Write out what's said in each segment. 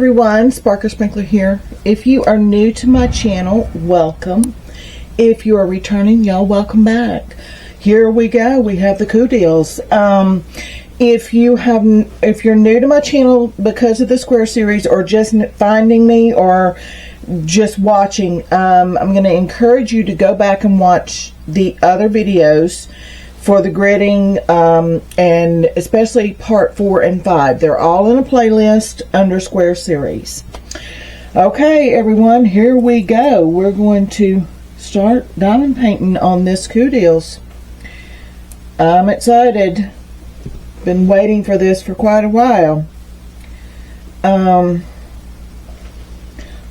everyone, Sparkler Sprinkler here. If you are new to my channel, welcome. If you are returning, y'all, welcome back. Here we go. We have the coup deals. If you're new to my channel because of the square series, or just finding me, or just watching, I'm going to encourage you to go back and watch the other videos for the gridding, and especially part 4 and 5. They're all in a playlist under square series. Okay, everyone, here we go. We're going to start diamond painting on this coup deals. I'm excited. Been waiting for this for quite a while. Let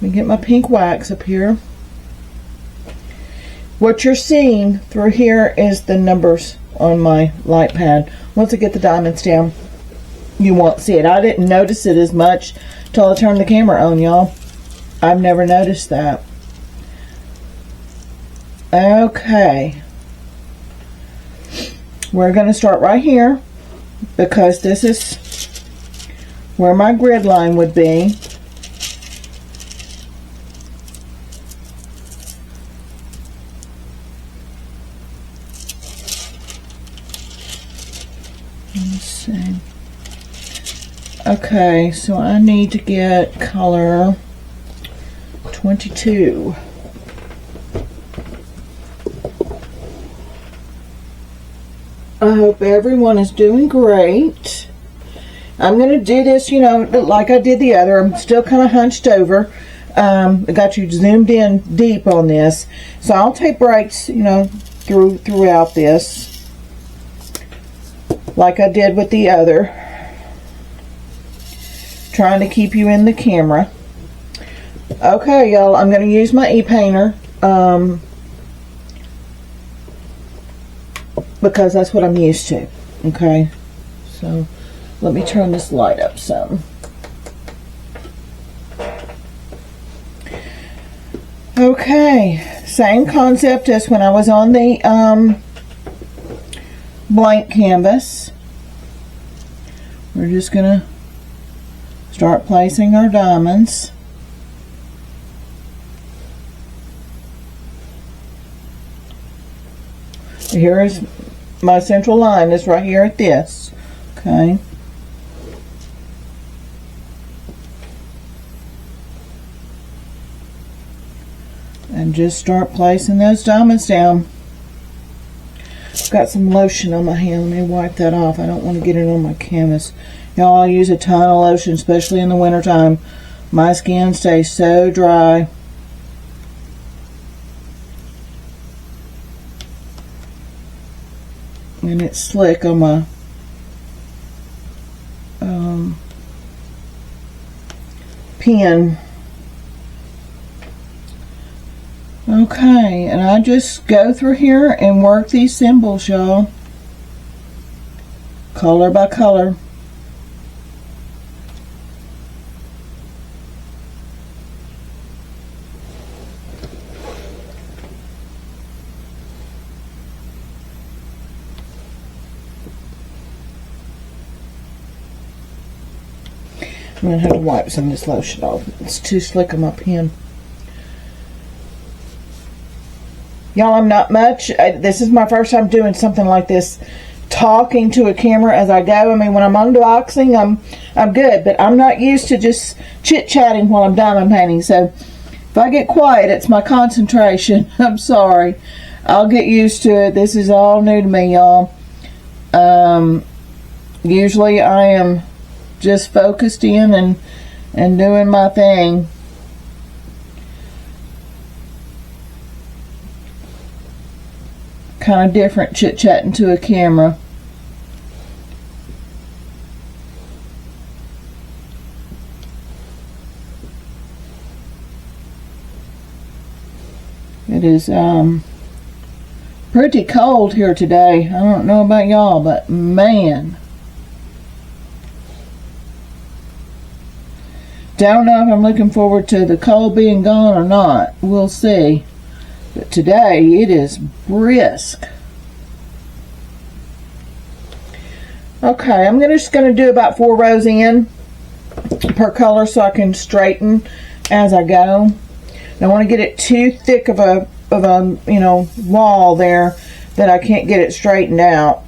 me get my pink wax up here. What you're seeing through here is the numbers on my light pad. Once I get the diamonds down, you won't see it. I didn't notice it as much till I turned the camera on, y'all. I've never noticed that. Okay. We're going to start right here, because this is where my grid line would be. Let's see. Okay, so I need to get color 22. I hope everyone is doing great. I'm going to do this, you know, like I did the other. I'm still kind of hunched over. I got you zoomed in deep on this. So I'll take breaks, you know, throughout this, like I did with the other. Trying to keep you in the camera. Okay, y'all, I'm going to use my e-painter. Because that's what I'm used to. Okay, so let me turn this light up some. Okay, same concept as when I was on the blank canvas. We're just gonna start placing our diamonds. Here is my central line, is right here at this. Okay. And just start placing those diamonds down. I've got some lotion on my hand. Let me wipe that off. I don't want to get it on my canvas. Y'all, I use a ton of lotion, especially in the wintertime. My skin stays so dry. And it's slick on my pen. Okay, and I just go through here and work these symbols, y'all, color by color. I'm going to have to wipe some of this lotion off. It's too slick on my pen. Y'all, I'm not much. This is my first time doing something like this, talking to a camera as I go. I mean, when I'm unboxing, I'm good, but I'm not used to just chit-chatting while I'm diamond painting. So if I get quiet, it's my concentration. I'm sorry. I'll get used to it. This is all new to me, y'all. Usually I am just focused in and doing my thing. Kind of different chit-chatting to a camera. It is pretty cold here today. I don't know about y'all, but man, don't know if I'm looking forward to the cold being gone or not. We'll see. But today it is brisk. Okay, I'm just going to do about 4 rows in. per color so I can straighten as I go. I don't want to get it too thick of a you know, wall there that I can't get it straightened out.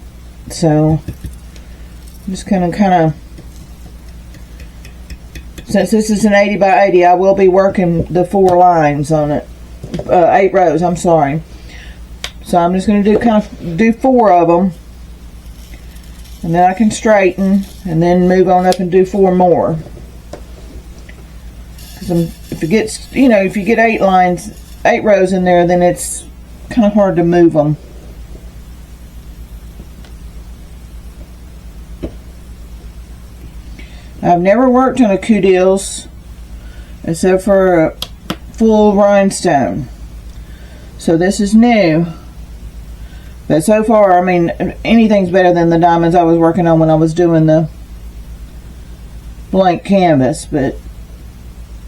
So I'm just gonna kind of, since this is an 80 by 80, I will be working the 4 lines on it, 8 rows, I'm sorry. So I'm just gonna do 4 of them, and then I can straighten and then move on up and do 4 more. If it gets, you know, if you get 8 rows in there, then it's kind of hard to move them. I've never worked on a Cudils except for a full rhinestone, so this is new. But so far, I mean, anything's better than the diamonds I was working on when I was doing the blank canvas, but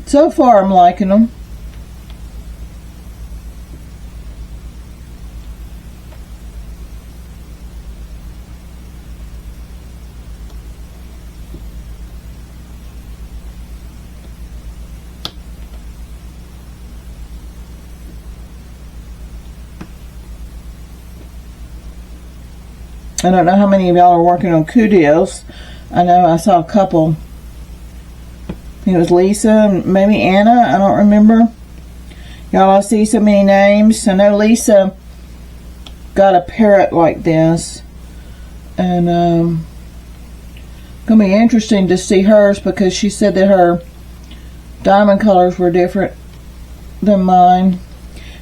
so far I'm liking them. I don't know how many of y'all are working on Cudils. I know I saw a couple. I think it was Lisa and maybe Anna. I don't remember. Y'all, I see so many names. I know Lisa got a parrot like this. And gonna be interesting to see hers because she said that her diamond colors were different than mine.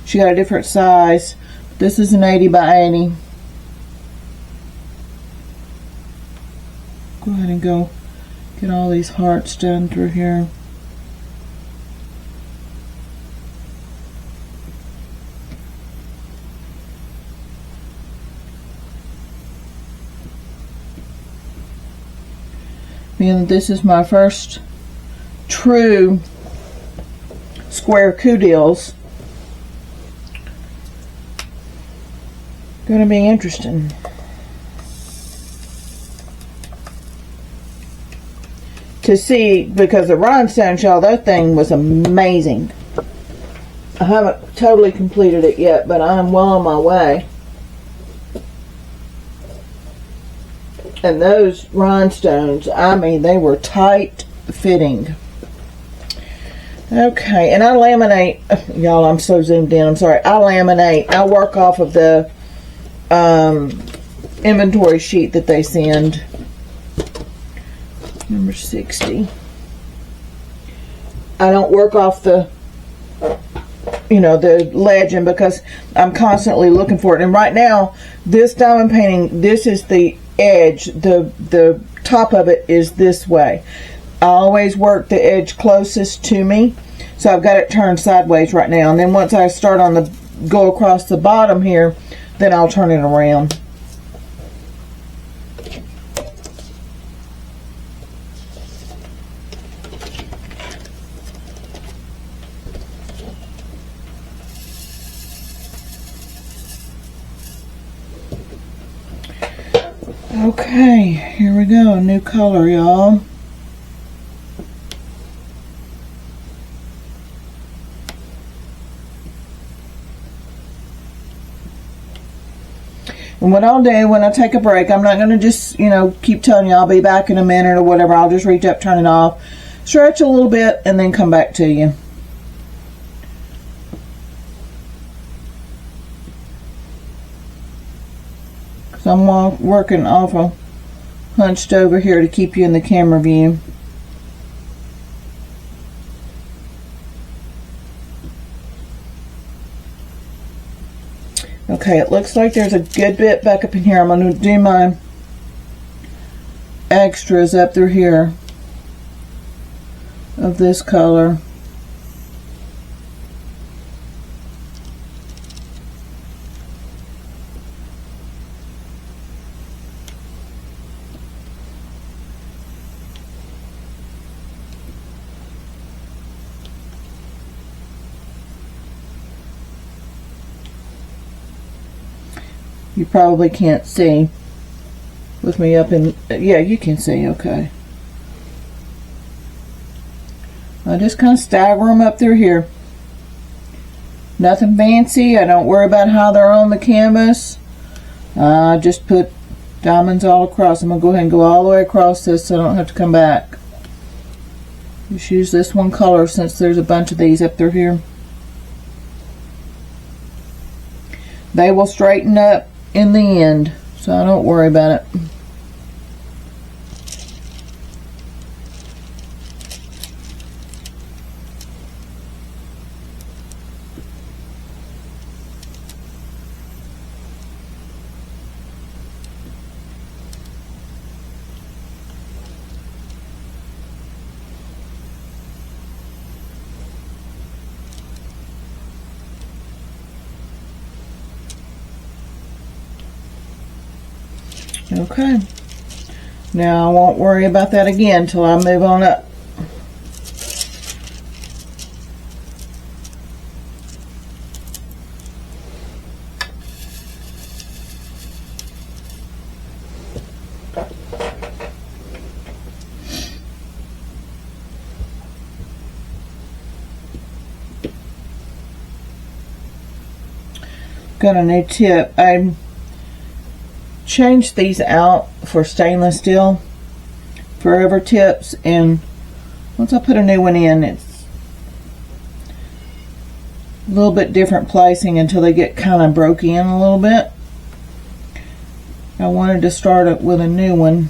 She got a different size. This is an 80 by 80. Go ahead and go get all these hearts done through here. Being that this is my first true square Cudils, gonna be interesting. To see, because the rhinestone, y'all, that thing was amazing. I haven't totally completed it yet, but I'm well on my way. And those rhinestones, I mean, they were tight fitting. Okay, and I laminate, y'all, I'm so zoomed in, I'm sorry. I laminate, I work off of the inventory sheet that they send. Number 60. I don't work off the, you know, the legend because I'm constantly looking for it. And right now, this diamond painting, this is the edge. The top of it is this way. I always work the edge closest to me, so I've got it turned sideways right now. And then once I start on the go across the bottom here, then I'll turn it around. Okay, here we go, new color, y'all. And what I'll do when I take a break, I'm not going to just, you know, keep telling you I'll be back in a minute or whatever. I'll just reach up, turn it off, stretch a little bit, and then come back to you. So I'm working awful hunched over here to keep you in the camera view. Okay, it looks like there's a good bit back up in here. I'm going to do my extras up through here of this color. You probably can't see with me up in, yeah, you can see, okay. I just kind of stagger them up through here. Nothing fancy. I don't worry about how they're on the canvas. I just put diamonds all across. I'm going to go ahead and go all the way across this so I don't have to come back. Just use this one color since there's a bunch of these up through here. They will straighten up in the end, so I don't worry about it. Okay, now I won't worry about that again until I move on up. Got a new tip. I changed these out for stainless steel forever tips, and once I put a new one in, it's a little bit different placing until they get kind of broke in a little bit. I wanted to start it with a new one.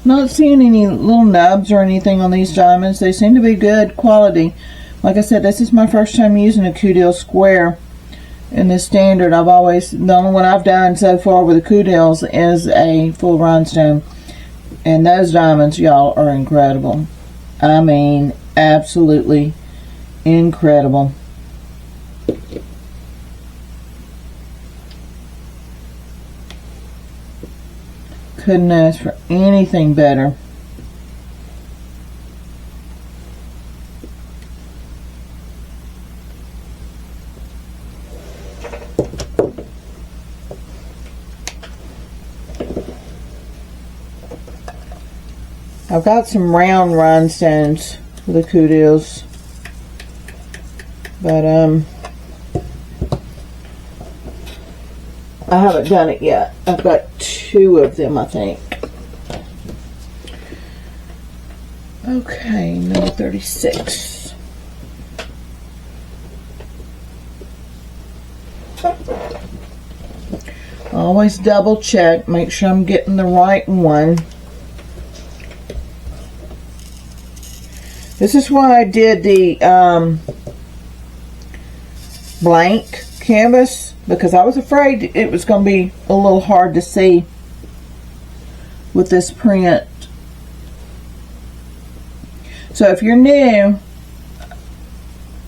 Not seeing any little nubs or anything on these diamonds. They seem to be good quality. Like I said, this is my first time using a Q-Deal square in this standard. The only one I've done so far with the Q-Deals is a full rhinestone. And those diamonds, y'all, are incredible. I mean, absolutely incredible. Couldn't ask for anything better. I've got some round rhinestones for the Q-Deals, but I haven't done it yet. I've got 2 of them, I think. Okay, number 36. Always double check, make sure I'm getting the right one. This is why I did the blank canvas, because I was afraid it was going to be a little hard to see with this print. So if you're new,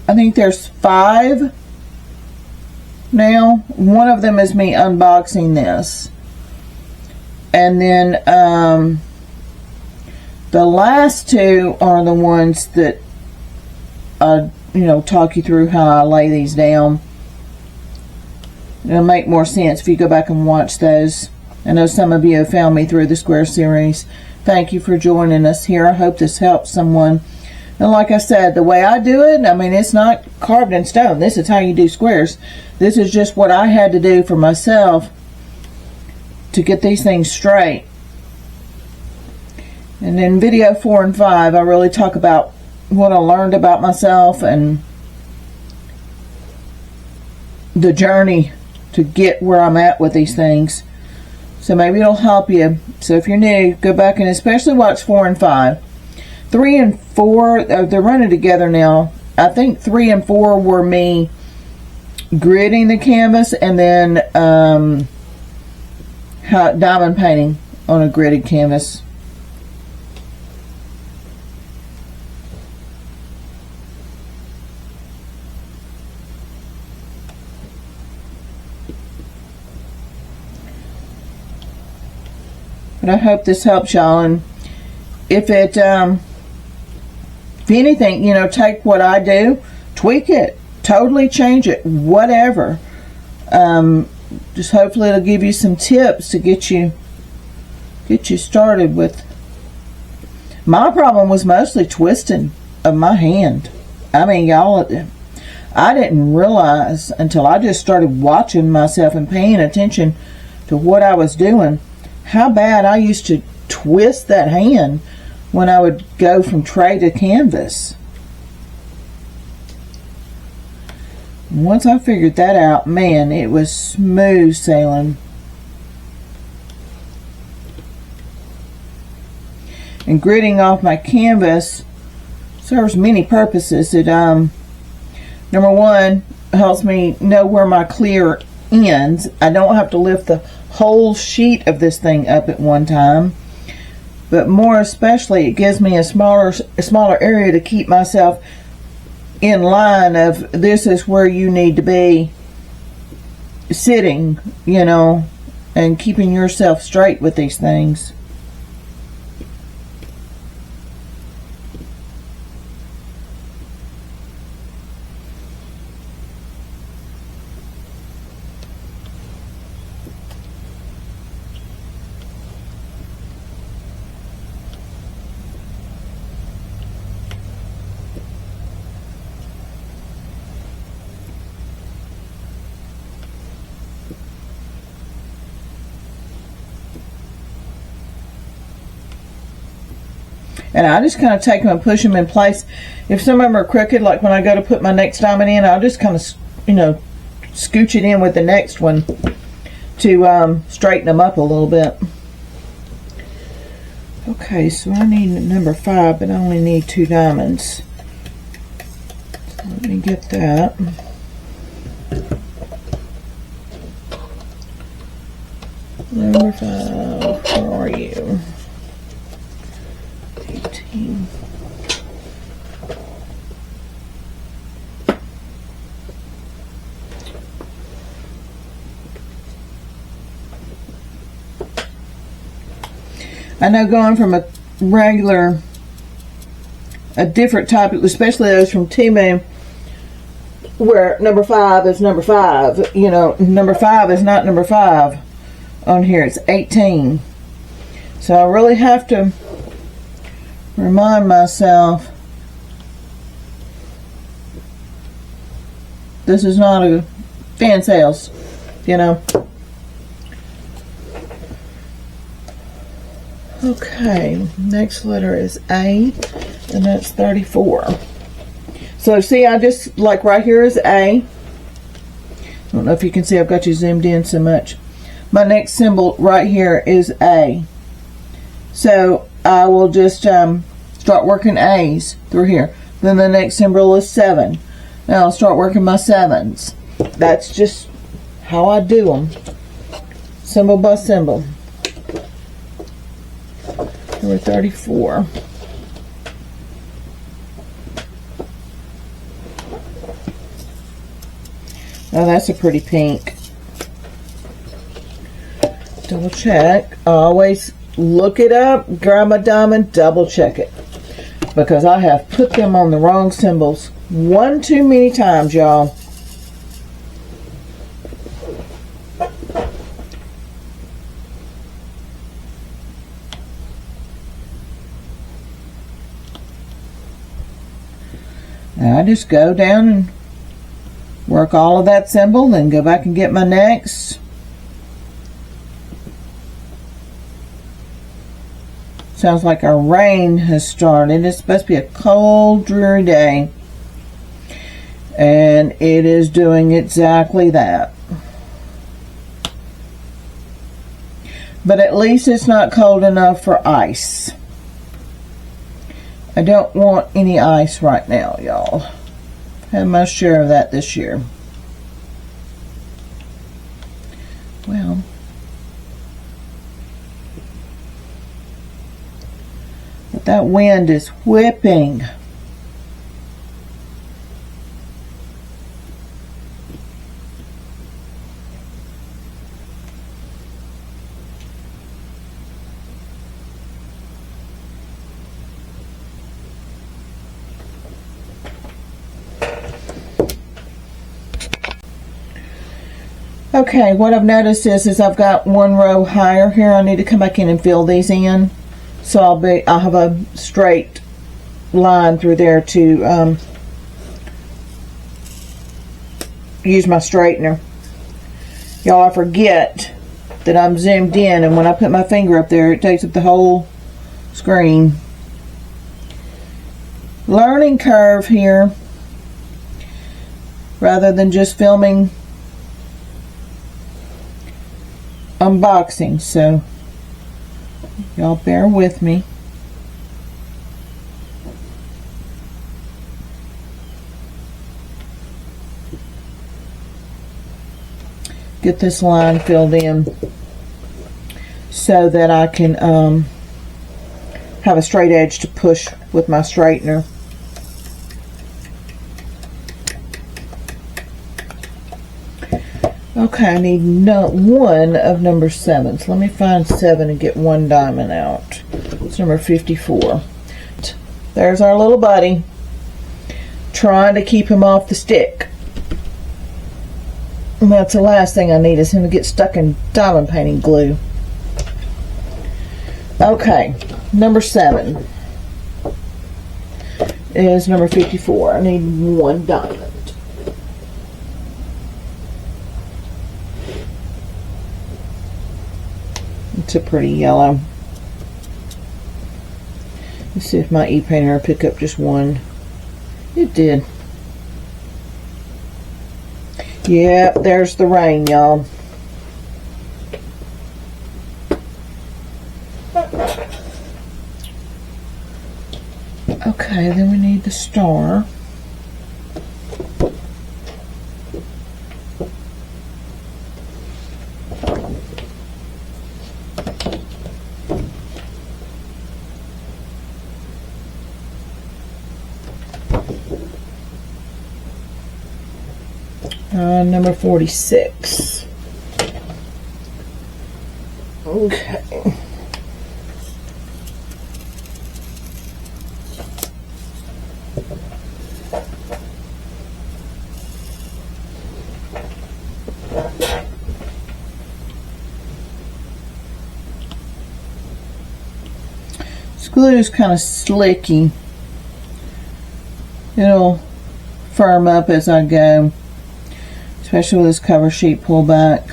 I think there's 5 now. One of them is me unboxing this, and then the last 2 are the ones that I talk you through how I lay these down. It'll make more sense if you go back and watch those. I know some of you have found me through the square series. Thank you for joining us here. I hope this helps someone. And like I said, the way I do it, I mean, it's not carved in stone. This is how you do squares. This is just what I had to do for myself to get these things straight. And in video 4 and 5, I really talk about what I learned about myself and the journey to get where I'm at with these things. So maybe it'll help you. So if you're new, go back and especially watch 4 and 5. 3 and 4, they're running together now. I think 3 and 4 were me gridding the canvas, and then diamond painting on a gridded canvas. But I hope this helps y'all. And if it, if anything, you know, take what I do, tweak it, totally change it, whatever. Just hopefully it'll give you some tips to get you started with. My problem was mostly twisting of my hand. I mean, y'all, I didn't realize until I just started watching myself and paying attention to what I was doing, how bad I used to twist that hand when I would go from tray to canvas. Once I figured that out, man, it was smooth sailing. And gritting off my canvas serves many purposes. It number one, helps me know where my clear ends. I don't have to lift the whole sheet of this thing up at one time. But more especially, it gives me a smaller area to keep myself in line of this is where you need to be sitting, you know, and keeping yourself straight with these things. And I just kind of take them and push them in place. If some of them are crooked, like when I go to put my next diamond in, I'll just kind of, you know, scooch it in with the next one to straighten them up a little bit. Okay, so I need number 5, but I only need 2 diamonds. So let me get that. Number 5, where are you? 18. I know going from a different type, especially those from Timu, where number 5 is number 5. You know, number 5 is not number 5 on here. It's 18. So I really have to remind myself this is not a fan sales, you know. Okay, next letter is A, and that's 34. So see, I just, like right here is A. I don't know if you can see, I've got you zoomed in so much. My next symbol right here is A. So I will just start working A's through here. Then the next symbol is 7. Now I'll start working my 7s. That's just how I do them, symbol by symbol. Number 34. Now that's a pretty pink. Double check. I always look it up, grab my diamond, double check it, because I have put them on the wrong symbols one too many times, y'all. Now I just go down and work all of that symbol, then go back and get my next. Sounds like our rain has started. It's supposed to be a cold, dreary day. And it is doing exactly that. But at least it's not cold enough for ice. I don't want any ice right now, y'all. Had my share of that this year. Well, but that wind is whipping. Okay, what I've noticed is I've got one row higher here. I need to come back in and fill these in. So I'll have a straight line through there to use my straightener. Y'all, I forget that I'm zoomed in, and when I put my finger up there, it takes up the whole screen. Learning curve here, rather than just filming unboxing, so y'all bear with me. Get this line filled in so that I can have a straight edge to push with my straightener. Okay, I need one of number 7. So let me find 7 and get one diamond out. It's number 54. There's our little buddy. Trying to keep him off the stick. And that's the last thing I need, is him to get stuck in diamond painting glue. Okay, number 7 is number 54. I need one diamond. It's a pretty yellow. Let's see if my e-painter will pick up just one. It did. Yep, there's the rain, y'all. Okay, then we need the star. Number 46. Okay. This glue is kind of slicky. It'll firm up as I go, especially with this cover sheet pulled back.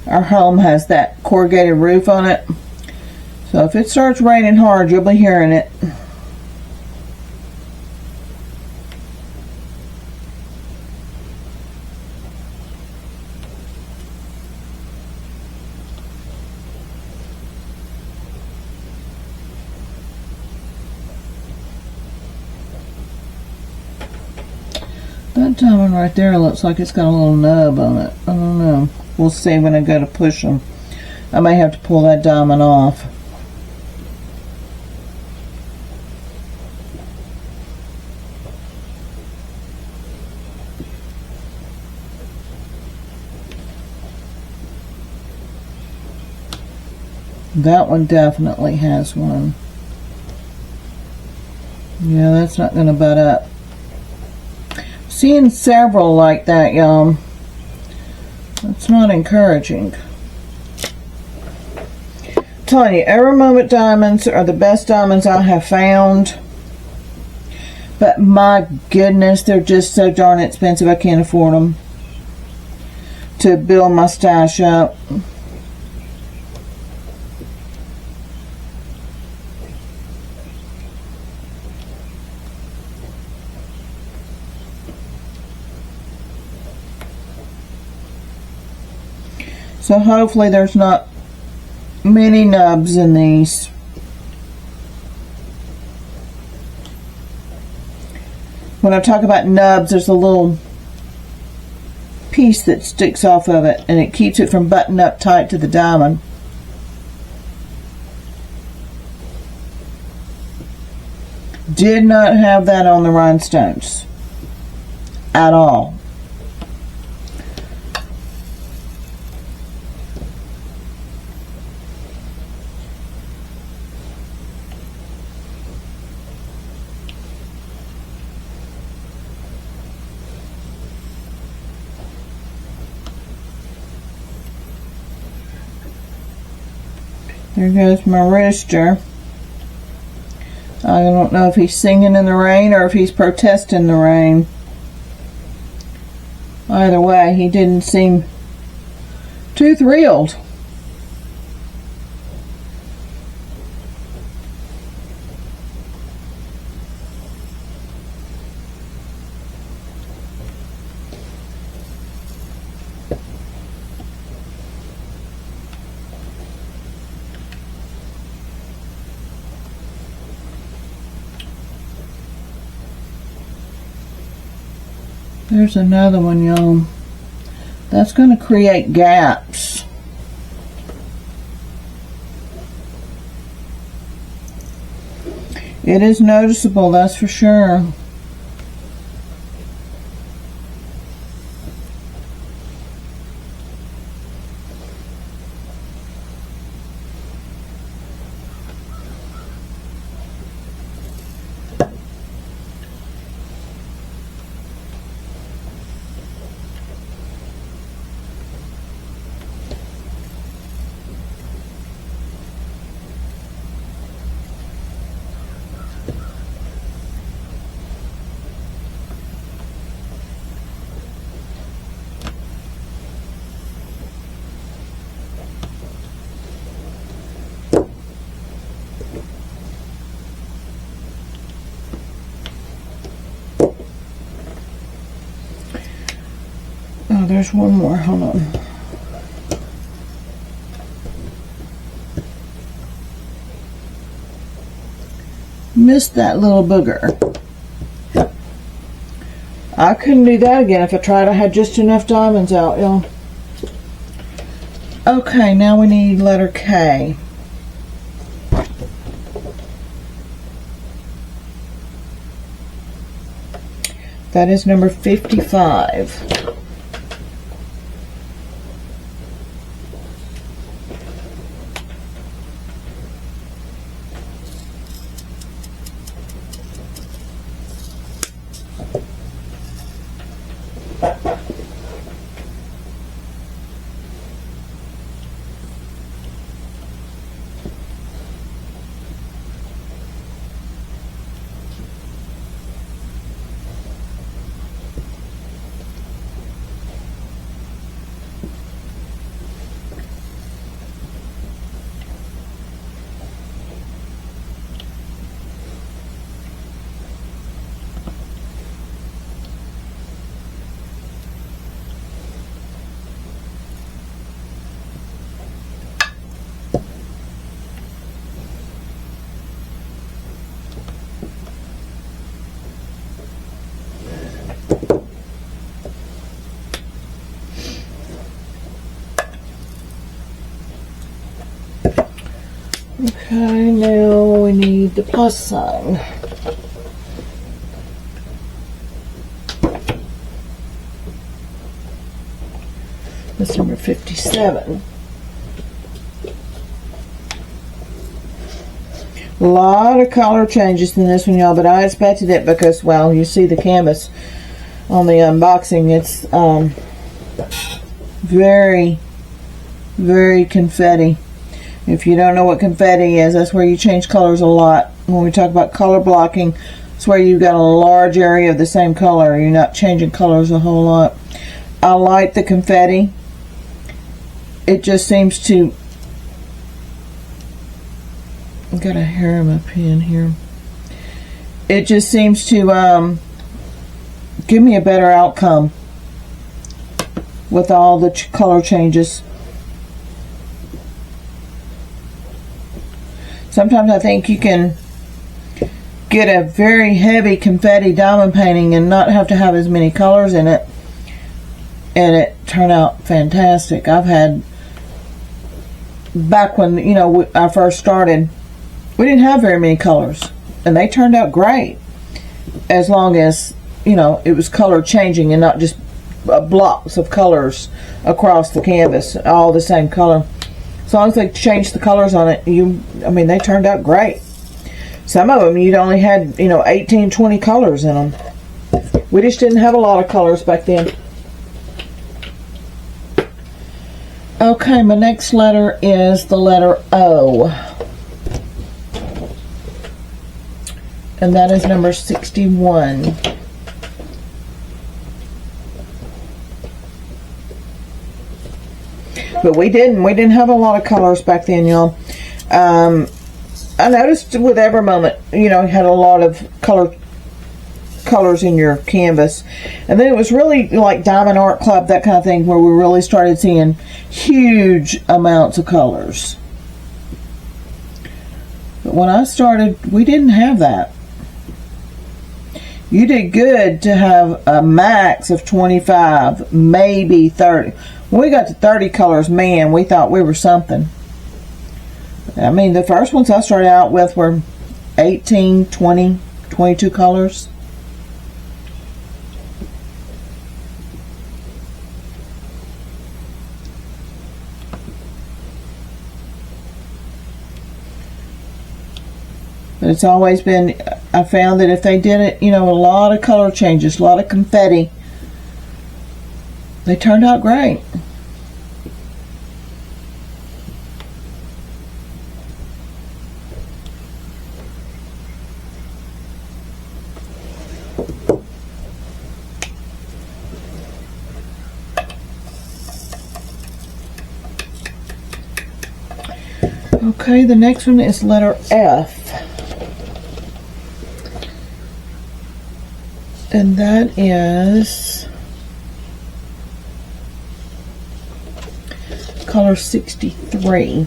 Our home has that corrugated roof on it, so if it starts raining hard, you'll be hearing it. That diamond right there looks like it's got a little nub on it. I don't know. We'll see when I go to push them. I may have to pull that diamond off. That one definitely has one. Yeah, that's not going to butt up. Seeing several like that, y'all. That's not encouraging. I'm telling you, Every Moment diamonds are the best diamonds I have found. But my goodness, they're just so darn expensive, I can't afford them to build my stash up. So hopefully there's not many nubs in these. When I talk about nubs, there's a little piece that sticks off of it, and it keeps it from buttoning up tight to the diamond. Did not have that on the rhinestones. at all. There goes my rooster. I don't know if he's singing in the rain or if he's protesting the rain. Either way, he didn't seem too thrilled. There's another one, y'all. That's going to create gaps. It is noticeable, that's for sure. Oh, there's one more. Hold on. Missed that little booger. I couldn't do that again if I tried. I had just enough diamonds out, y'all. Okay, now we need letter K. That is number 55. Okay, now we need the plus sign. That's number 57. A lot of color changes in this one, y'all, but I expected it because, well, you see the canvas on the unboxing. It's very, very confetti. If you don't know what confetti is, that's where you change colors a lot. When we talk about color blocking, it's where you've got a large area of the same color. You're not changing colors a whole lot. I like the confetti. It just seems to... I've got a hair in my pen here. It just seems to give me a better outcome with all the color changes. Sometimes I think you can get a very heavy confetti diamond painting and not have to have as many colors in it, and it turned out fantastic. I've had, back when, you know, I first started, we didn't have very many colors, and they turned out great as long as you know, it was color changing and not just blocks of colors across the canvas, all the same color. As long as they changed the colors on it, I mean, they turned out great. Some of them, you'd only had, you know, 18, 20 colors in them. We just didn't have a lot of colors back then. Okay, my next letter is the letter O. And that is number 61. But we didn't have a lot of colors back then, y'all. I noticed with every moment, you know, you had a lot of colors in your canvas. And then it was really like Diamond Art Club, that kind of thing, where we really started seeing huge amounts of colors. But when I started, we didn't have that. You did good to have a max of 25, maybe 30. When we got to 30 colors, man, we thought we were something. I mean, the first ones I started out with were 18, 20, 22 colors. But it's always been, I found that if they did it, you know, a lot of color changes, a lot of confetti, they turned out great. Okay, the next one is letter F. And that is color 63.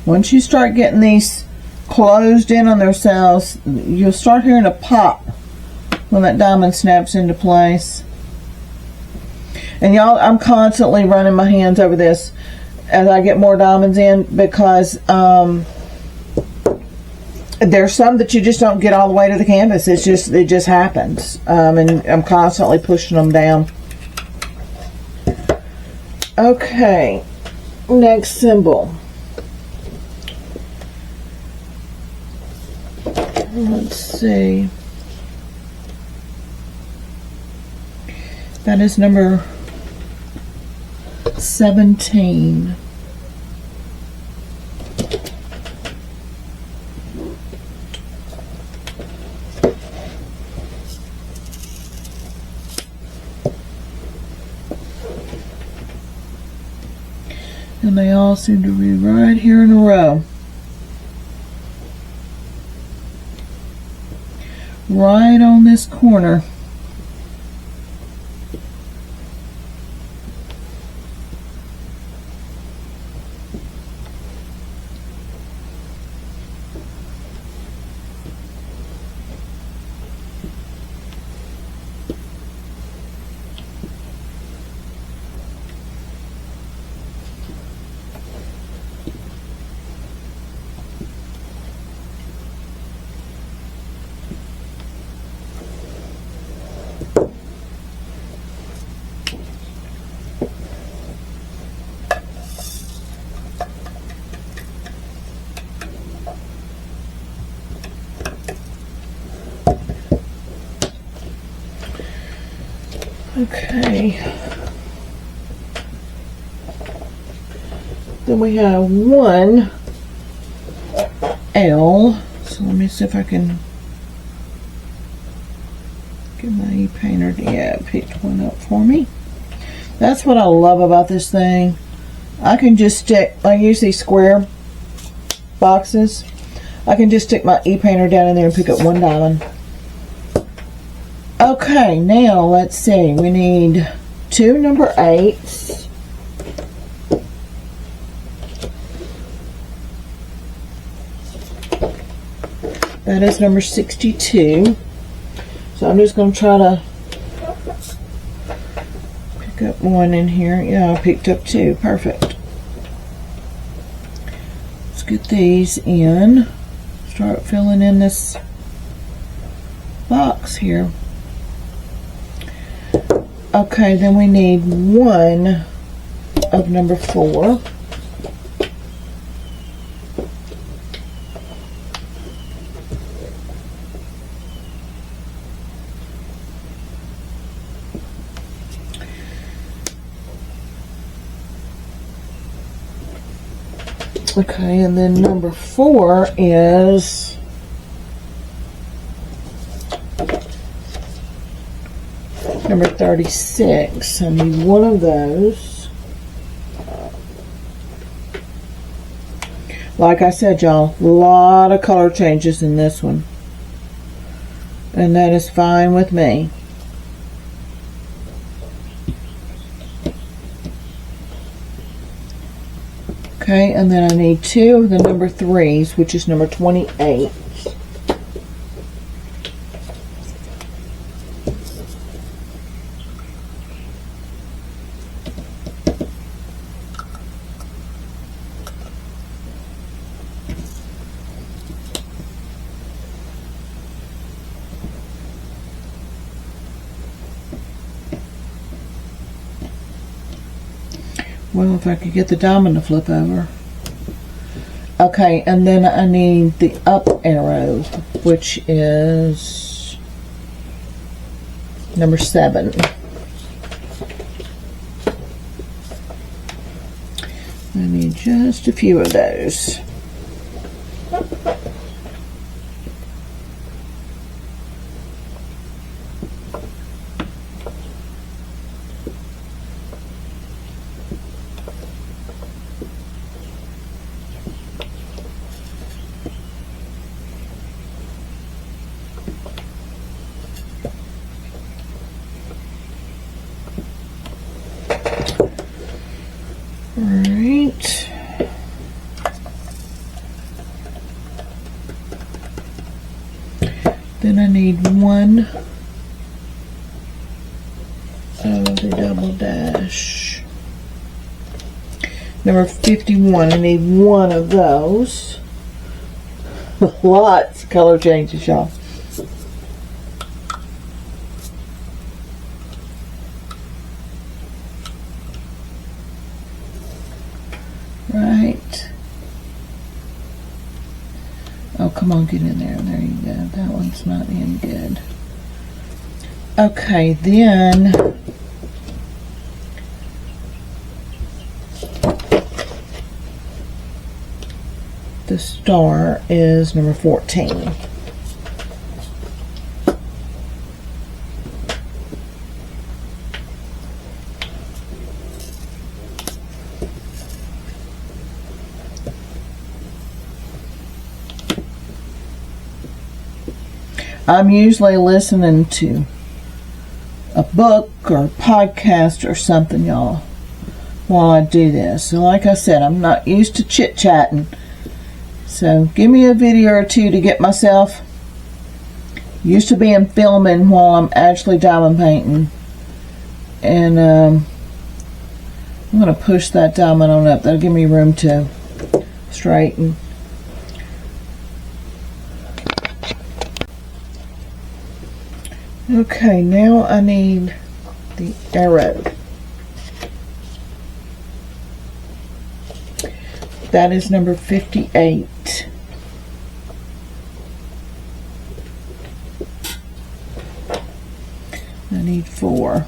Once you start getting these closed in on themselves, you'll start hearing a pop when that diamond snaps into place. And y'all, I'm constantly running my hands over this as I get more diamonds in, because there's some that you just don't get all the way to the canvas. It just happens. And I'm constantly pushing them down. Okay, next symbol. Let's see. That is number 17. And they all seem to be right here in a row. Right on this corner. Okay. Then we have one L. So let me see if I can. Get my e-painter, yeah, picked one up for me. That's what I love about this thing. I can just stick, I use these square boxes. I can just stick my e-painter down in there and pick up one diamond. Okay, now let's see. We need 2 number 8s. That is number 62. So I'm just going to try to pick up one in here. Yeah, I picked up 2. Perfect. Let's get these in. Start filling in this box here. Okay, then we need 1 of number 4. Okay, and then number 4 is number 36. I need 1 of those. Like I said, y'all, a lot of color changes in this one. And that is fine with me. Okay, and then I need 2 of the number 3s, which is number 28. Well, if I could get the diamond to flip over. Okay, and then I need the up arrow, which is number 7. I need just a few of those. Alright. Then I need 1 of the double dash. Number 51, I need 1 of those. Lots of color changes, y'all. Right. Oh, come on, get in there. There you go. That one's not in good. Okay, then the star is number 14. I'm usually listening to a book or a podcast or something, y'all, while I do this. So like I said, I'm not used to chit-chatting. So give me a video or 2 to get myself used to being filming while I'm actually diamond painting. And I'm going to push that diamond on up. That'll give me room to straighten. Okay, now I need the arrow. That is number 58. I need 4.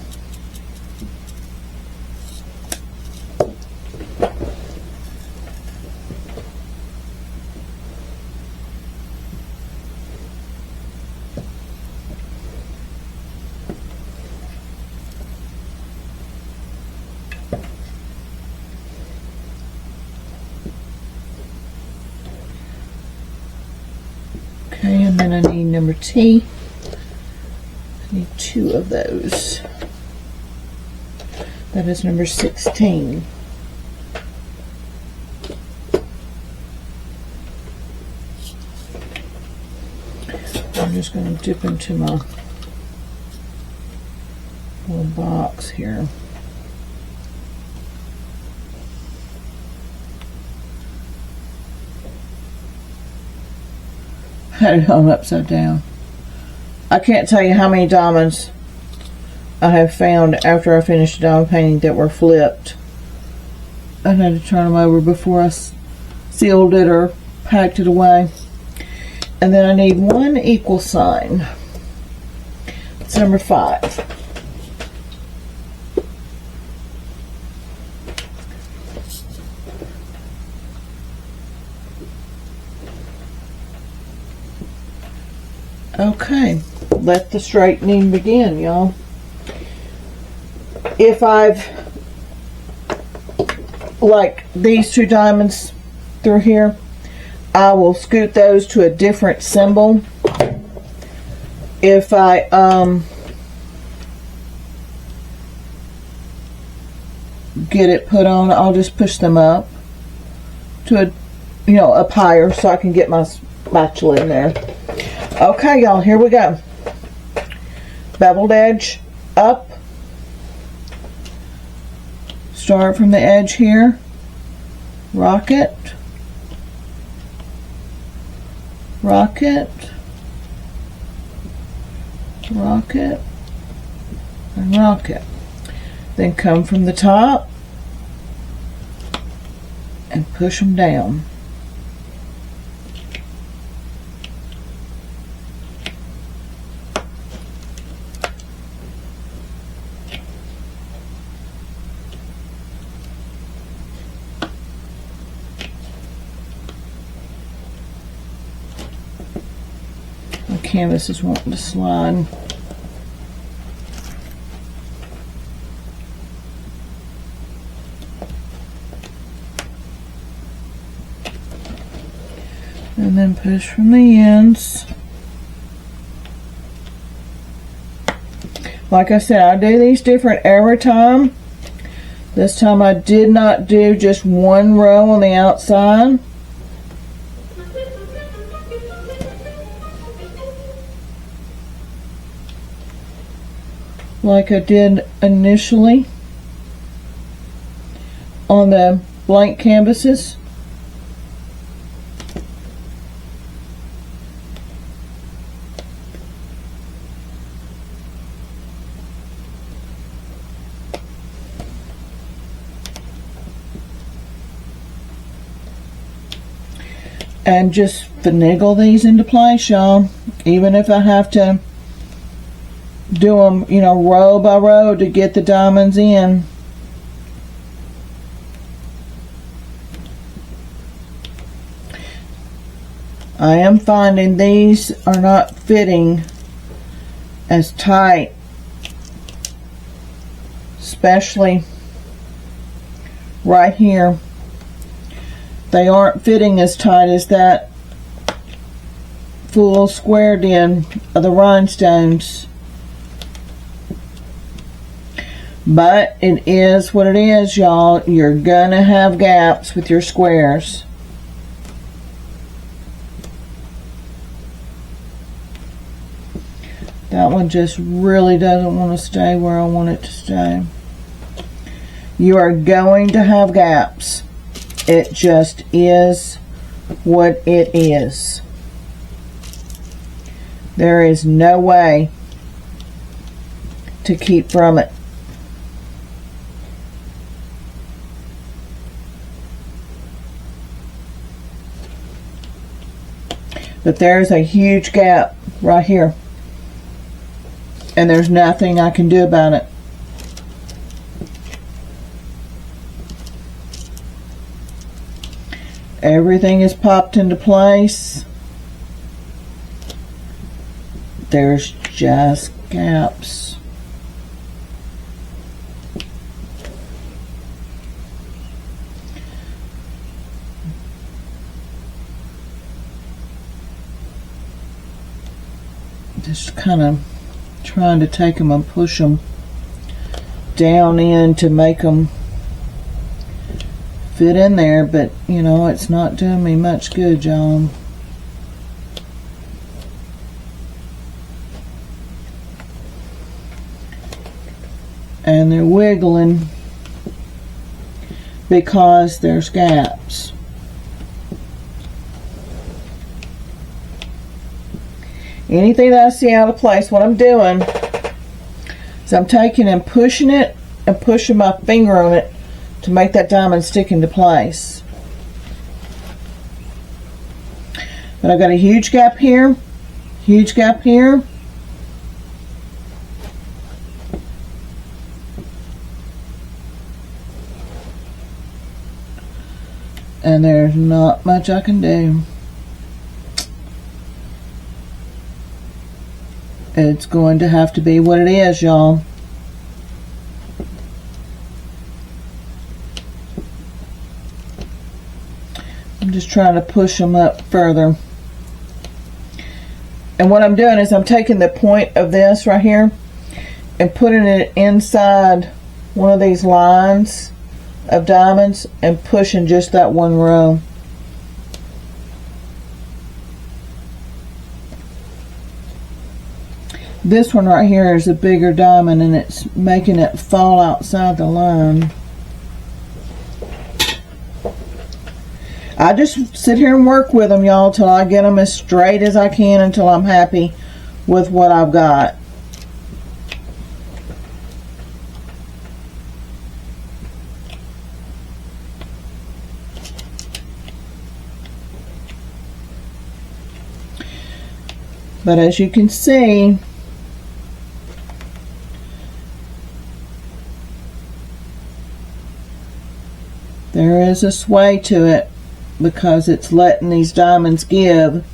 Okay, and then I need number T. I need 2 of those. That is number 16. I'm just going to dip into my little box here. Had it on upside down. I can't tell you how many diamonds I have found after I finished diamond painting that were flipped. I had to turn them over before I sealed it or packed it away. And then I need 1 equal sign. It's number 5. Okay, let the straightening begin, y'all. If I've, like these 2 diamonds through here, I will scoot those to a different symbol. If I get it put on, I'll just push them up to a, up higher so I can get my spatula in there. Okay, y'all, here we go. Beveled edge up. Start from the edge here. Rocket. Rocket. Rocket. And rocket. Then come from the top and push them down. Canvas is wanting to slide. And then push from the ends. Like I said, I do these different every time. This time I did not do just 1 row on the outside. Like I did initially on the blank canvases. And just finagle these into place, y'all. Even if I have to do them, row by row to get the diamonds in. I am finding these are not fitting as tight, especially right here. They aren't fitting as tight as that full square did of the rhinestones. But it is what it is, y'all. You're gonna have gaps with your squares. That one just really doesn't want to stay where I want it to stay. You are going to have gaps. It just is what it is. There is no way to keep from it. But there's a huge gap right here. And there's nothing I can do about it. Everything is popped into place. There's just gaps. Just kind of trying to take them and push them down in to make them fit in there, but you know, it's not doing me much good, y'all. And they're wiggling because there's gaps. Anything that I see out of place, what I'm doing is I'm taking and pushing it and pushing my finger on it to make that diamond stick into place. But I've got a huge gap here, huge gap here. And there's not much I can do. It's going to have to be what it is, y'all. I'm just trying to push them up further. And what I'm doing is I'm taking the point of this right here and putting it inside one of these lines of diamonds and pushing just that one row. This one right here is a bigger diamond and it's making it fall outside the line. I just sit here and work with them, y'all, till I get them as straight as I can until I'm happy with what I've got. But as you can see, there is a sway to it because it's letting these diamonds give,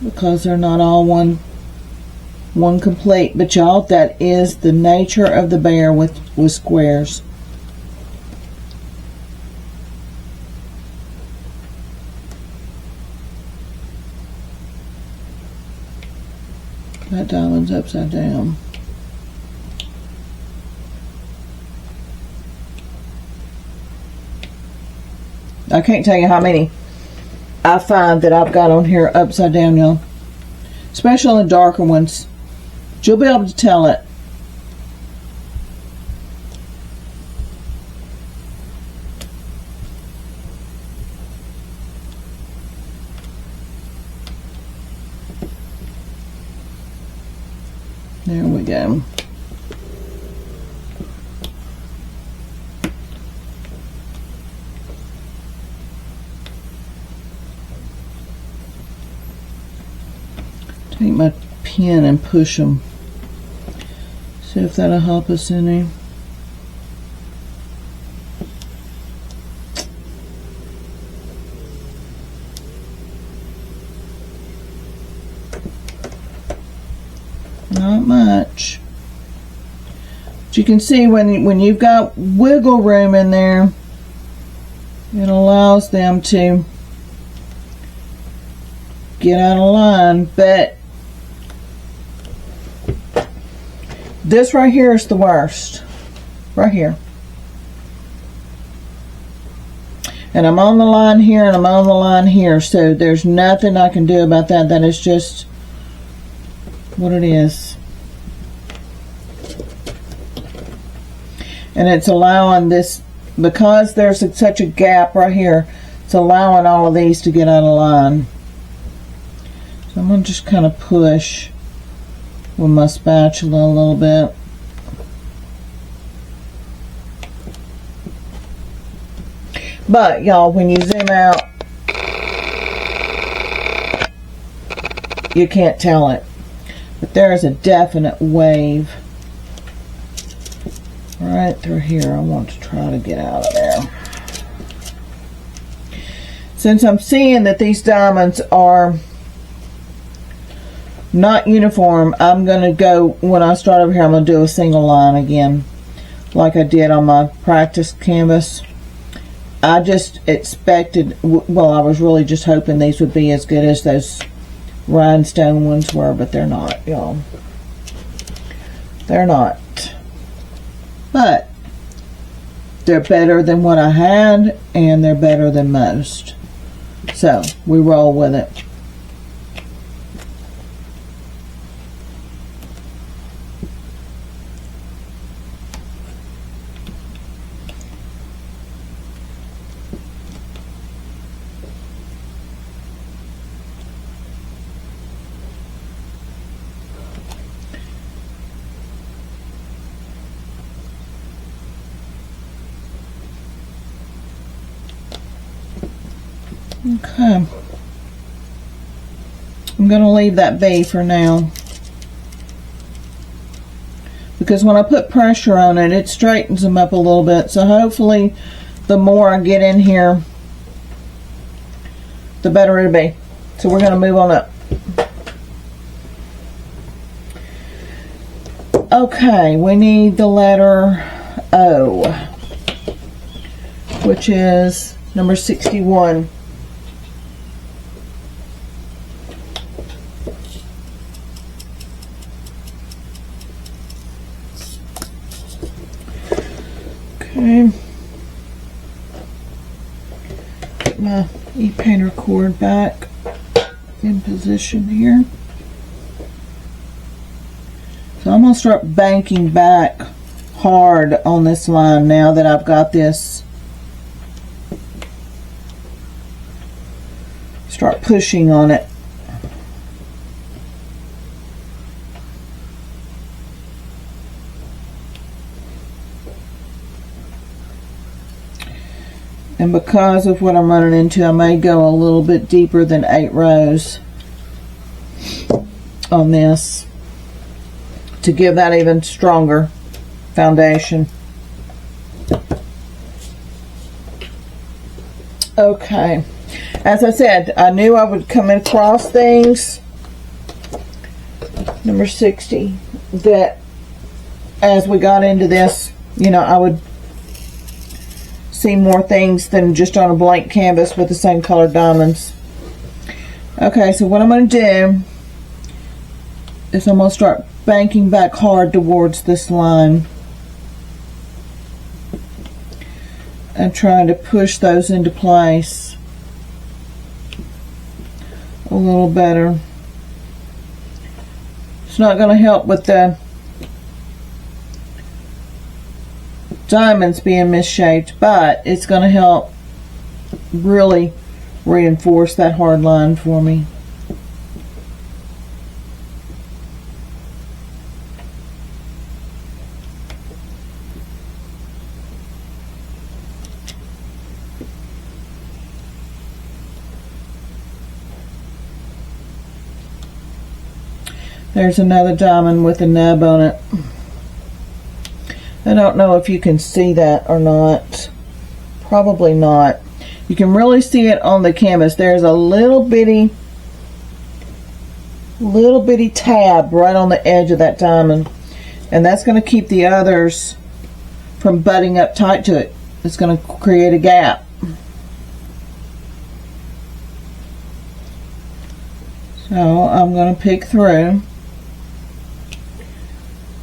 because they're not all one complete. But y'all, that is the nature of the bear with squares. That diamond's upside down. I can't tell you how many I find that I've got on here upside down, y'all. Especially the darker ones. But you'll be able to tell it. There we go. Take my pen and push them. See if that'll help us any. Not much. But you can see when you've got wiggle room in there, it allows them to get out of line. But this right here is the worst. Right here. And I'm on the line here and I'm on the line here. So there's nothing I can do about that. That is just what it is. And it's allowing this, because there's such a gap right here, it's allowing all of these to get out of line. So I'm going to just kind of push with my spatula a little bit. But y'all, when you zoom out, you can't tell it. But there is a definite wave right through here. I want to try to get out of there. Since I'm seeing that these diamonds are not uniform, I'm going to go, when I start over here, I'm going to do a single line again, like I did on my practice canvas. I just expected, well, I was really just hoping these would be as good as those rhinestone ones were, but they're not, y'all. They're not. But they're better than what I had, and they're better than most. So we roll with it. Okay. I'm going to leave that be for now, because when I put pressure on it, it straightens them up a little bit. So hopefully the more I get in here, the better it'll be. So we're going to move on up. Okay, we need the letter O, which is number 61. Okay. Get my e-painter cord back in position here. So I'm going to start banking back hard on this line now that I've got this. Start pushing on it. And because of what I'm running into, I may go a little bit deeper than 8 rows on this to give that even stronger foundation. Okay. As I said, I knew I would come across things, number 60, that as we got into this, you know, I would see more things than just on a blank canvas with the same colored diamonds. Okay, so what I'm going to do is I'm going to start banking back hard towards this line and trying to push those into place a little better. It's not going to help with the diamonds being misshaped, but it's going to help really reinforce that hard line for me. There's another diamond with a nub on it. I don't know if you can see that or not. Probably not. You can really see it on the canvas. There's a little bitty tab right on the edge of that diamond, and that's going to keep the others from butting up tight to it. It's going to create a gap. So I'm going to pick through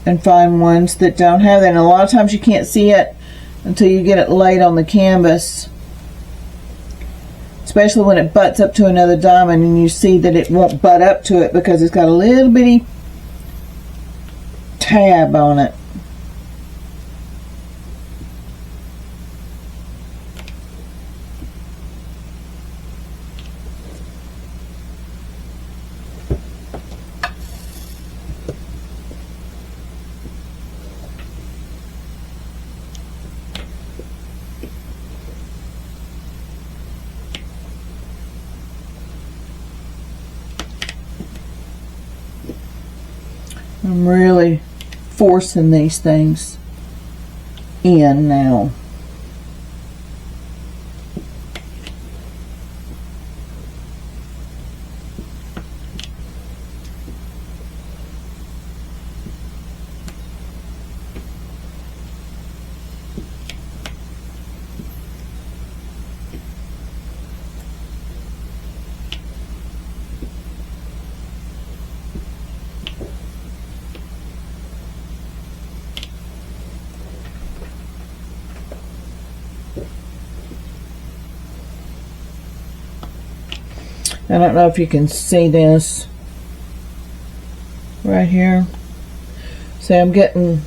and find ones that don't have that. And a lot of times you can't see it until you get it laid on the canvas, especially when it butts up to another diamond and you see that it won't butt up to it because it's got a little bitty tab on it. I'm really forcing these things in now. I don't know if you can see this right here. See, I'm getting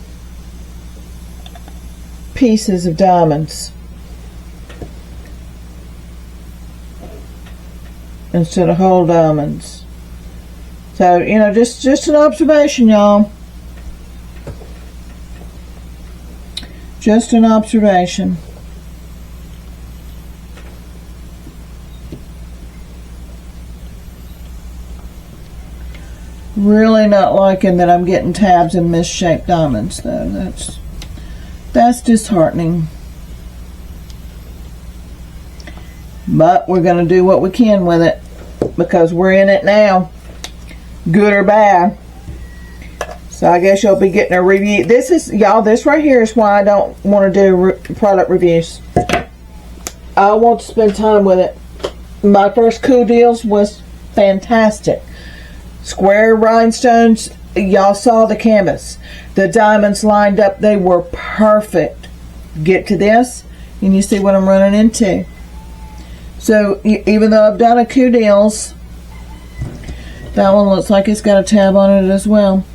pieces of diamonds instead of whole diamonds. So, you know, just an observation, y'all. Just an observation. Really not liking that I'm getting tabs and misshaped diamonds, though. That's disheartening. But we're going to do what we can with it because we're in it now, good or bad. So I guess you'll be getting a review. This is, y'all, this right here is why I don't want to do product reviews. I want to spend time with it. My first Cool Deals was fantastic. Square rhinestones, y'all saw the canvas. The diamonds lined up, they were perfect. Get to this, and you see what I'm running into. So, even though I've done a Cool Deals, that one looks like it's got a tab on it as well.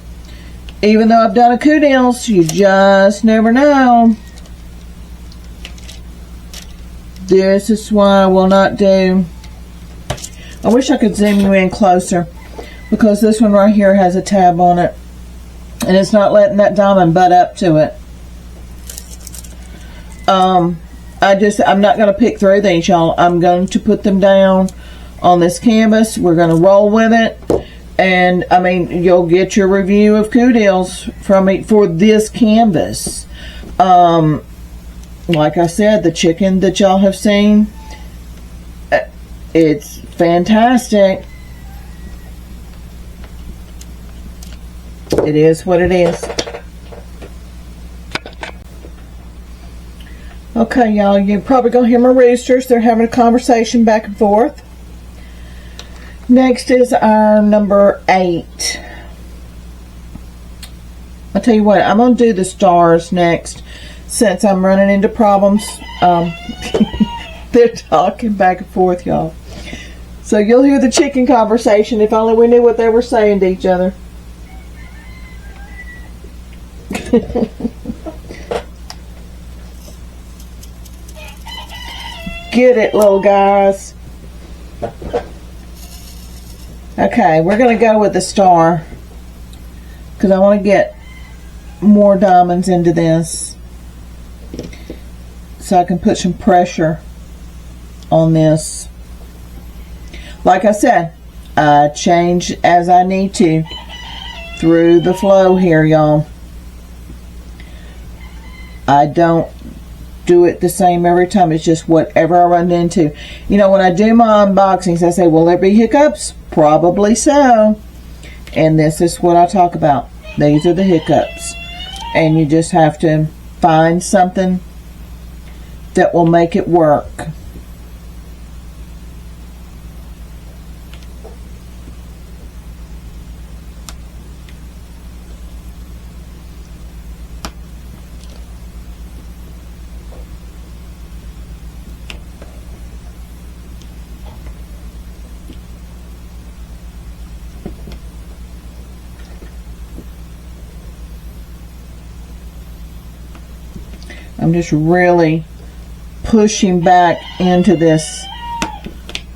Even though I've done a Cool Deals, you just never know. This is why I will not do. I wish I could zoom you in closer, because this one right here has a tab on it, and it's not letting that diamond butt up to it. I'm not going to pick through these, y'all. I'm going to put them down on this canvas. We're going to roll with it, and I mean, you'll get your review of Cool Deals from me for this canvas. Like I said, the chicken that y'all have seen, it's fantastic. It is what it is. Okay, y'all, you're probably going to hear my roosters. They're having a conversation back and forth. Next is our number 8. I'll tell you what, I'm going to do the stars next, since I'm running into problems. They're talking back and forth, y'all. So you'll hear the chicken conversation. If only we knew what they were saying to each other. Get it, little guys. Okay, we're going to go with the star because I want to get more diamonds into this so I can put some pressure on this. Like I said, I change as I need to through the flow here, y'all. I don't do it the same every time. It's just whatever I run into. You know, when I do my unboxings, I say, will there be hiccups? Probably so. And this is what I talk about. These are the hiccups. And you just have to find something that will make it work. I'm just really pushing back into this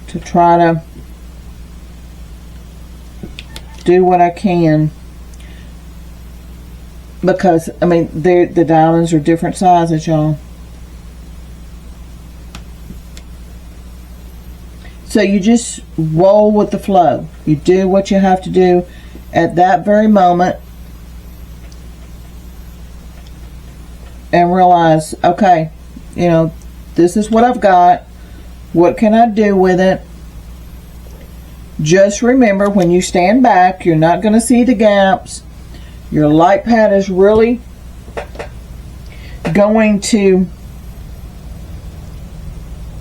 to try to do what I can, because I mean the diamonds are different sizes, y'all. So you just roll with the flow. You do what you have to do at that very moment, and realize, okay, you know, this is what I've got. What can I do with it? Just remember, when you stand back, you're not going to see the gaps. Your light pad is really going to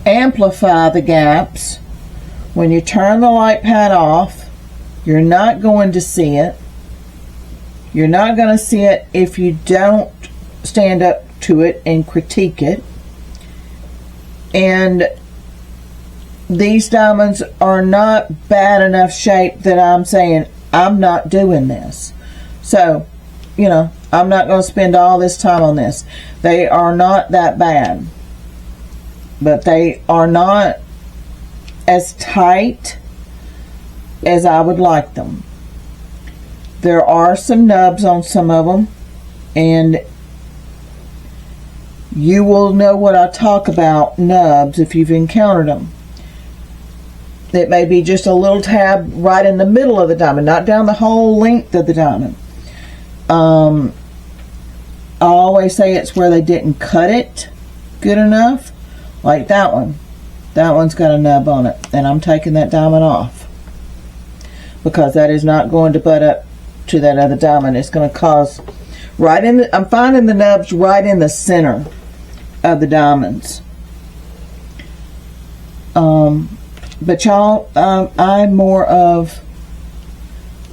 amplify the gaps. When you turn the light pad off, you're not going to see it. You're not going to see it if you don't stand up to it and critique it. And these diamonds are not bad enough shape that I'm saying I'm not doing this. So, you know, I'm not going to spend all this time on this. They are not that bad. But they are not as tight as I would like them. There are some nubs on some of them, and you will know what I talk about nubs if you've encountered them. It may be just a little tab right in the middle of the diamond, not down the whole length of the diamond. I always say it's where they didn't cut it good enough, like that one. That one's got a nub on it, and I'm taking that diamond off because that is not going to butt up to that other diamond. It's going to cause right in the, I'm finding the nubs right in the center of the diamonds. But y'all, I'm more of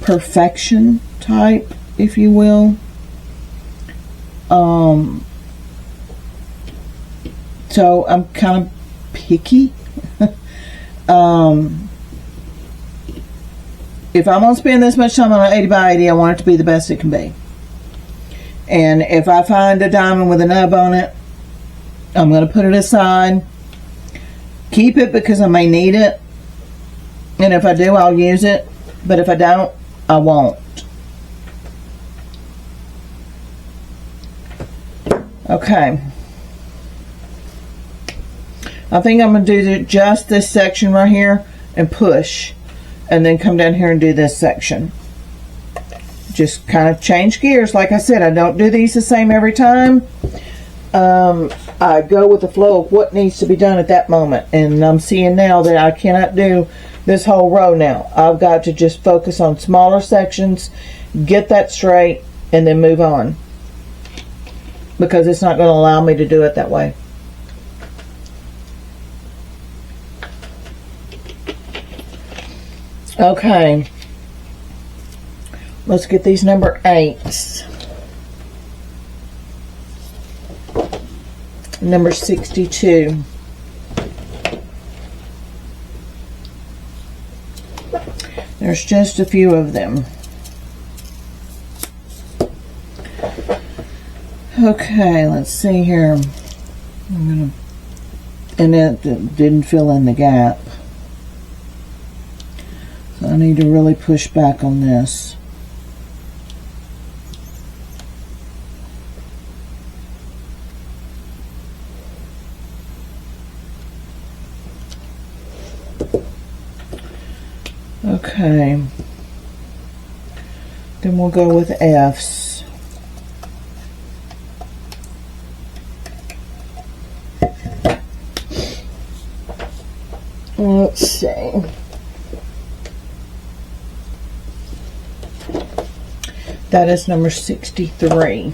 perfection type, if you will. So I'm kind of picky. If I'm going to spend this much time on an 80 by 80, I want it to be the best it can be. And if I find a diamond with a nub on it, I'm going to put it aside. Keep it because I may need it. And if I do, I'll use it. But if I don't, I won't. Okay. I think I'm going to do just this section right here and push. And then come down here and do this section. Just kind of change gears. Like I said, I don't do these the same every time. I go with the flow of what needs to be done at that moment. And I'm seeing now that I cannot do this whole row now. I've got to just focus on smaller sections, get that straight, and then move on. Because it's not going to allow me to do it that way. Okay. Let's get these number 8s. Number 62. There's just a few of them. Okay, let's see here. And it didn't fill in the gap. So I need to really push back on this. Okay. Then we'll go with F's. Let's see. That is number 63.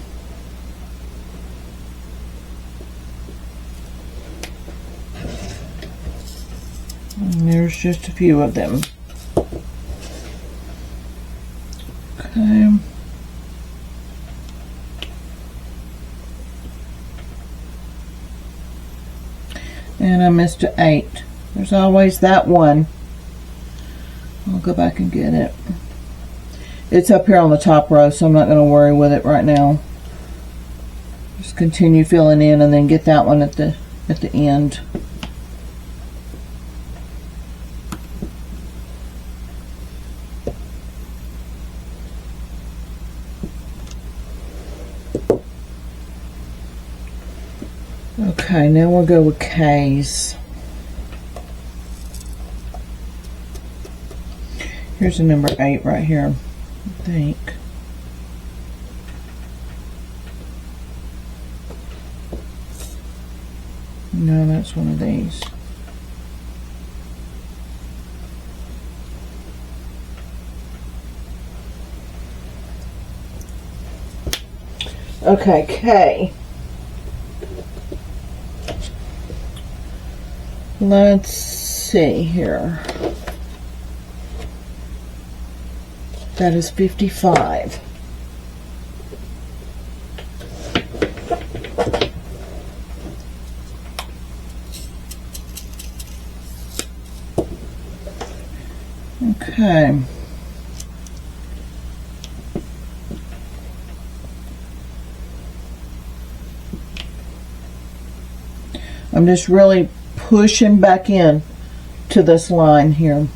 And there's just a few of them. Okay. And I missed an 8. There's always that one. I'll go back and get it. It's up here on the top row, so I'm not going to worry with it right now. Just continue filling in and then get that one at the end. Okay, now we'll go with K's. Here's a number 8 right here, I think. No, that's one of these. Okay, K. Let's see here. That is 55. Okay. I'm just really pushing back in to this line here.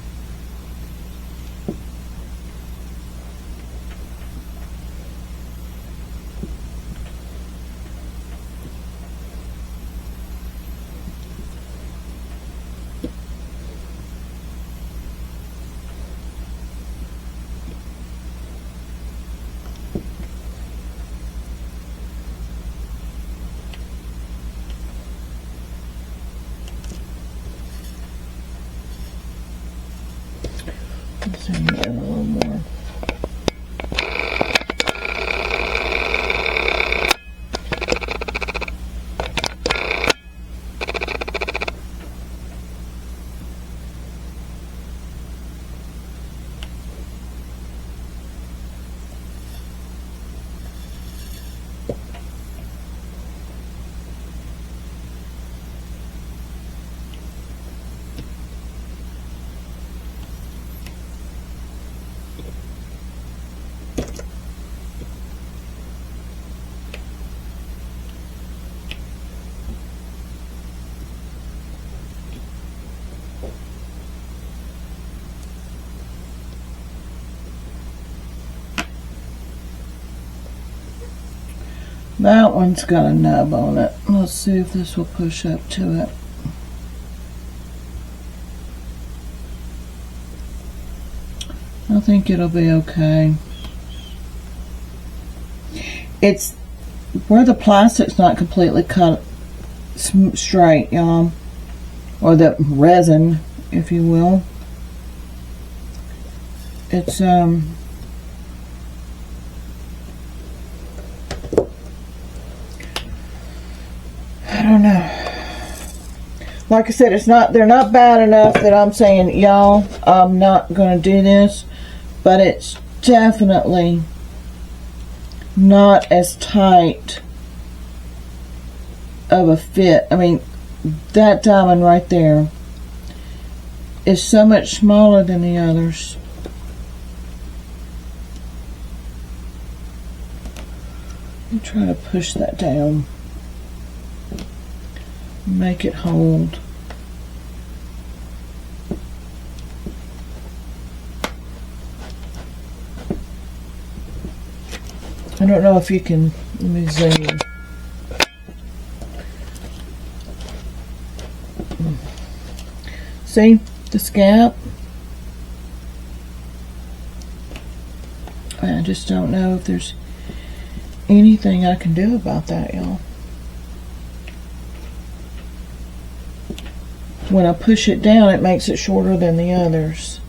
Let's zoom in a little more. That one's got a nub on it. Let's see if this will push up to it. I think it'll be okay. It's where the plastic's not completely cut straight, y'all, or the resin, if you will. It's I don't know. Like I said, it's not, they're not bad enough that I'm saying, y'all, I'm not going to do this, but it's definitely not as tight of a fit. I mean, that diamond right there is so much smaller than the others. Let me try to push that down. Make it hold. I don't know if you can, let me zoom in. See this gap? I just don't know if there's anything I can do about that, y'all. When I push it down, it makes it shorter than the others.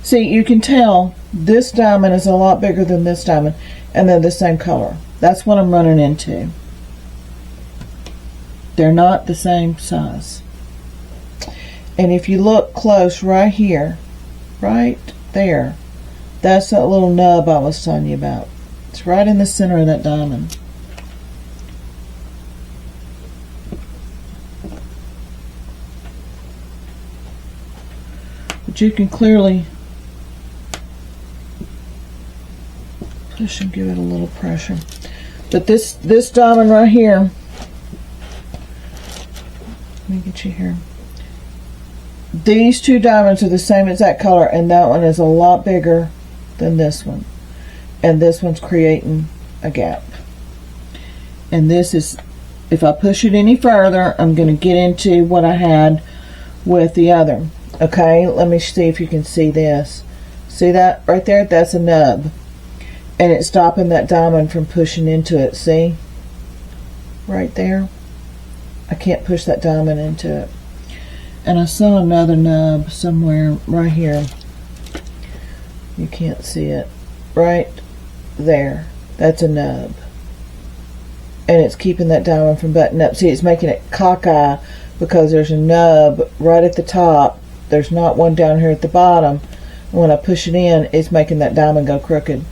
See, you can tell this diamond is a lot bigger than this diamond, and they're the same color. That's what I'm running into. They're not the same size. And if you look close right here, right there, that's that little nub I was telling you about. It's right in the center of that diamond. But you can clearly push and give it a little pressure. But this diamond right here, let me get you here. These two diamonds are the same exact color, and that one is a lot bigger than this one. And this one's creating a gap. And this is, if I push it any further, I'm going to get into what I had with the other. Okay, let me see if you can see this. See that right there? That's a nub. And it's stopping that diamond from pushing into it. See? Right there. I can't push that diamond into it. And I saw another nub somewhere right here. You can't see it. Right there. That's a nub. And it's keeping that diamond from buttoning up. See, it's making it cockeye because there's a nub right at the top. There's not one down here at the bottom. When I push it in, it's making that diamond go crooked.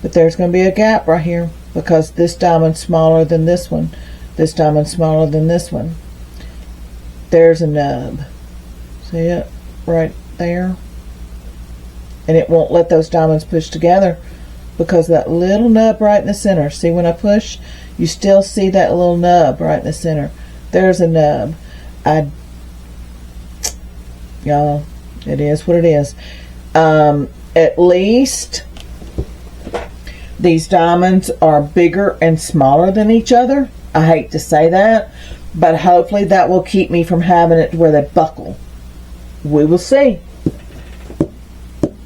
But there's going to be a gap right here because this diamond's smaller than this one. This diamond's smaller than this one. There's a nub. See it right there? And it won't let those diamonds push together because that little nub right in the center. See, when I push, you still see that little nub right in the center. There's a nub. Y'all, it is what it is. At least these diamonds are bigger and smaller than each other. I hate to say that, but hopefully that will keep me from having it where they buckle. We will see.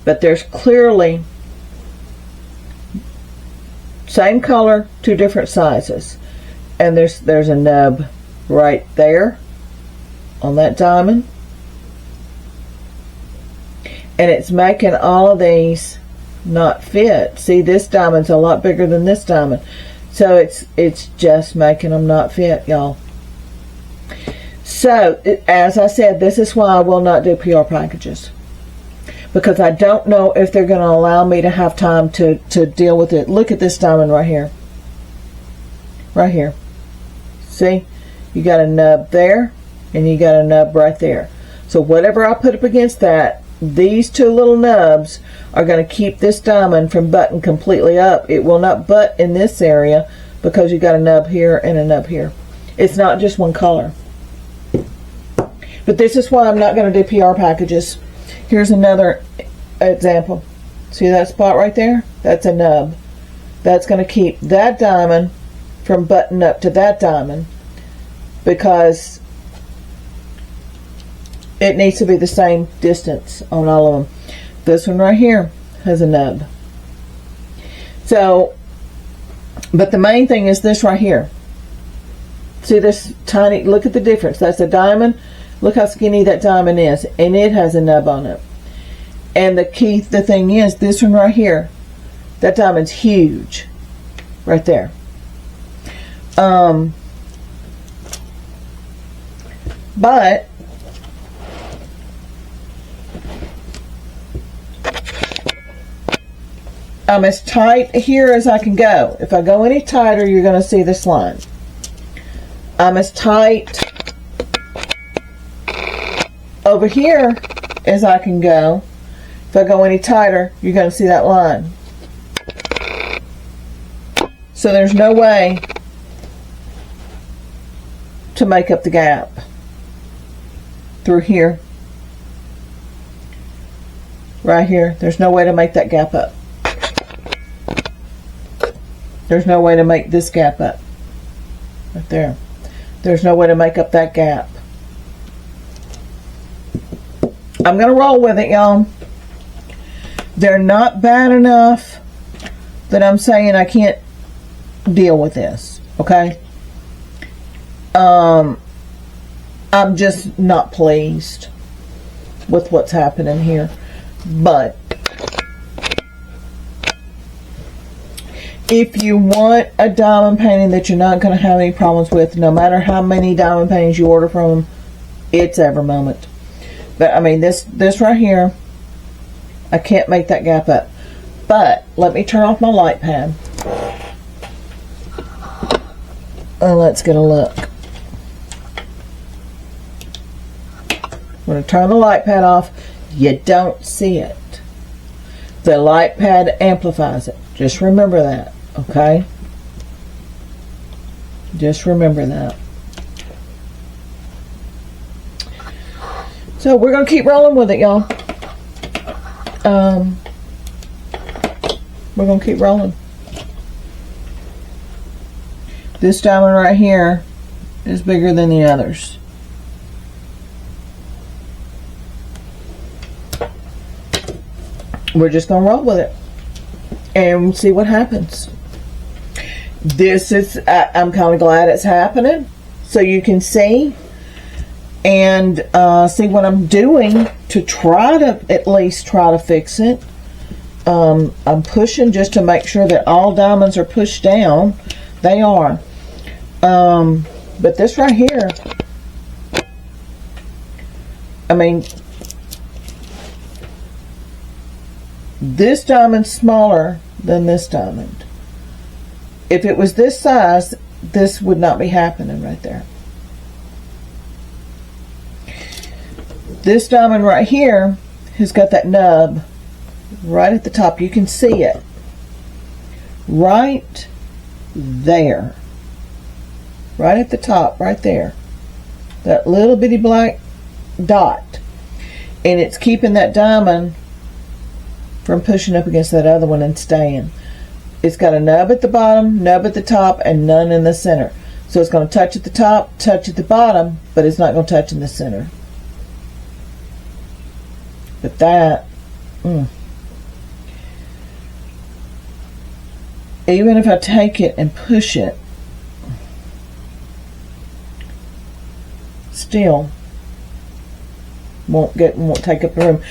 But there's clearly same color, two different sizes. And there's a nub right there on that diamond. And it's making all of these not fit. See, this diamond's a lot bigger than this diamond. So it's just making them not fit, y'all. So, as I said, this is why I will not do PR packages. Because I don't know if they're going to allow me to have time to deal with it. Look at this diamond right here. Right here. See? You got a nub there, and you got a nub right there. So whatever I put up against that, these two little nubs are going to keep this diamond from butting completely up. It will not butt in this area because you got a nub here and a nub here. It's not just one color. But this is why I'm not going to do PR packages. Here's another example. See that spot right there? That's a nub. That's going to keep that diamond from butting up to that diamond because it needs to be the same distance on all of them. This one right here has a nub. So, but the main thing is this right here. See this tiny, look at the difference. That's a diamond. Look how skinny that diamond is. And it has a nub on it. And the thing is, this one right here, that diamond's huge. Right there. But I'm as tight here as I can go. If I go any tighter, you're going to see this line. I'm as tight over here as I can go. If I go any tighter, you're going to see that line. So there's no way to make up the gap through here. Right here. There's no way to make that gap up. There's no way to make this gap up. Right there. There's no way to make up that gap. I'm going to roll with it, y'all. They're not bad enough that I'm saying I can't deal with this. Okay? I'm just not pleased with what's happening here. But if you want a diamond painting that you're not going to have any problems with, no matter how many diamond paintings you order from them, it's Every Moment. But I mean, this right here, I can't make that gap up. But let me turn off my light pad. And let's get a look. I'm going to turn the light pad off. You don't see it. The light pad amplifies it. Just remember that, okay? Just remember that. So we're going to keep rolling with it, y'all. We're going to keep rolling. This diamond right here is bigger than the others. We're just going to roll with it and see what happens. This is, I'm kind of glad it's happening so you can see and see what I'm doing to try to at least try to fix it. I'm pushing just to make sure that all diamonds are pushed down. They are. But this right here, I mean, this diamond's smaller than this diamond. If it was this size, this would not be happening right there. This diamond right here has got that nub right at the top. You can see it right there, right at the top, right there, that little bitty black dot, and it's keeping that diamond from pushing up against that other one and staying. It's got a nub at the bottom, nub at the top, and none in the center. So it's going to touch at the top, touch at the bottom, but it's not going to touch in the center. But that, even if I take it and push it, still won't take up the room.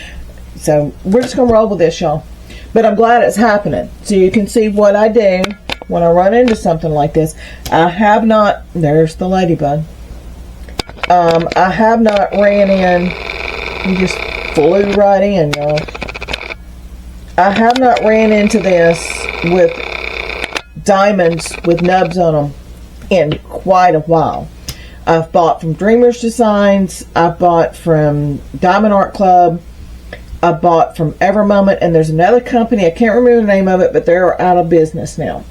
So we're just gonna roll with this, y'all. But I'm glad it's happening. So you can see what I do when I run into something like this. I have not, there's the ladybug. I have not ran in, you just flew right in, y'all. I have not ran into this with diamonds with nubs on them in quite a while. I've bought from Dreamers Designs, I've bought from Diamond Art Club, I bought from Ever Moment, and there's another company, I can't remember the name of it, but they're out of business now.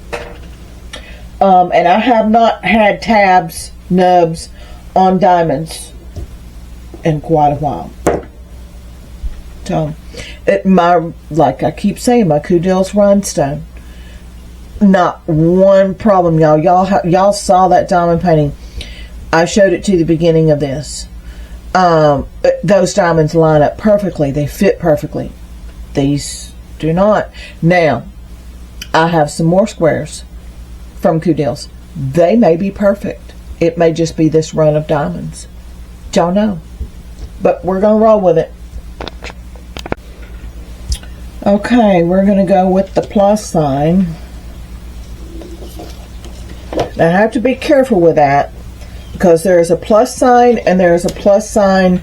And I have not had tabs, nubs on diamonds in quite a while. So, like I keep saying, my Coudil's rhinestone. Not one problem, y'all. Y'all saw that diamond painting. I showed it to the beginning of this. Those diamonds line up perfectly. They fit perfectly. These do not. Now, I have some more squares from Coudil's. They may be perfect. It may just be this run of diamonds. Don't know. But we're going to roll with it. Okay, we're going to go with the plus sign. Now, I have to be careful with that, because there's a plus sign and there's a plus sign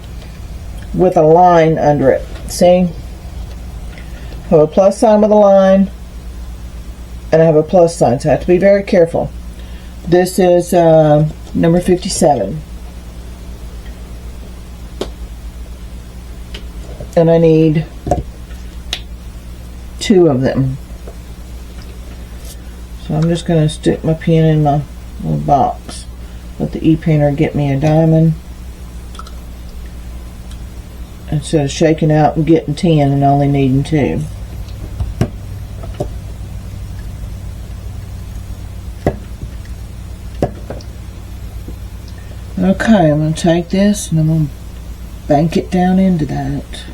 with a line under it. See? I have a plus sign with a line and I have a plus sign, so I have to be very careful. This is number 57. And I need 2 of them. So I'm just going to stick my pen in my little box. Let the e-painter get me a diamond instead of shaking out and getting 10 and only needing 2. Okay, I'm going to take this and I'm going to bank it down into that.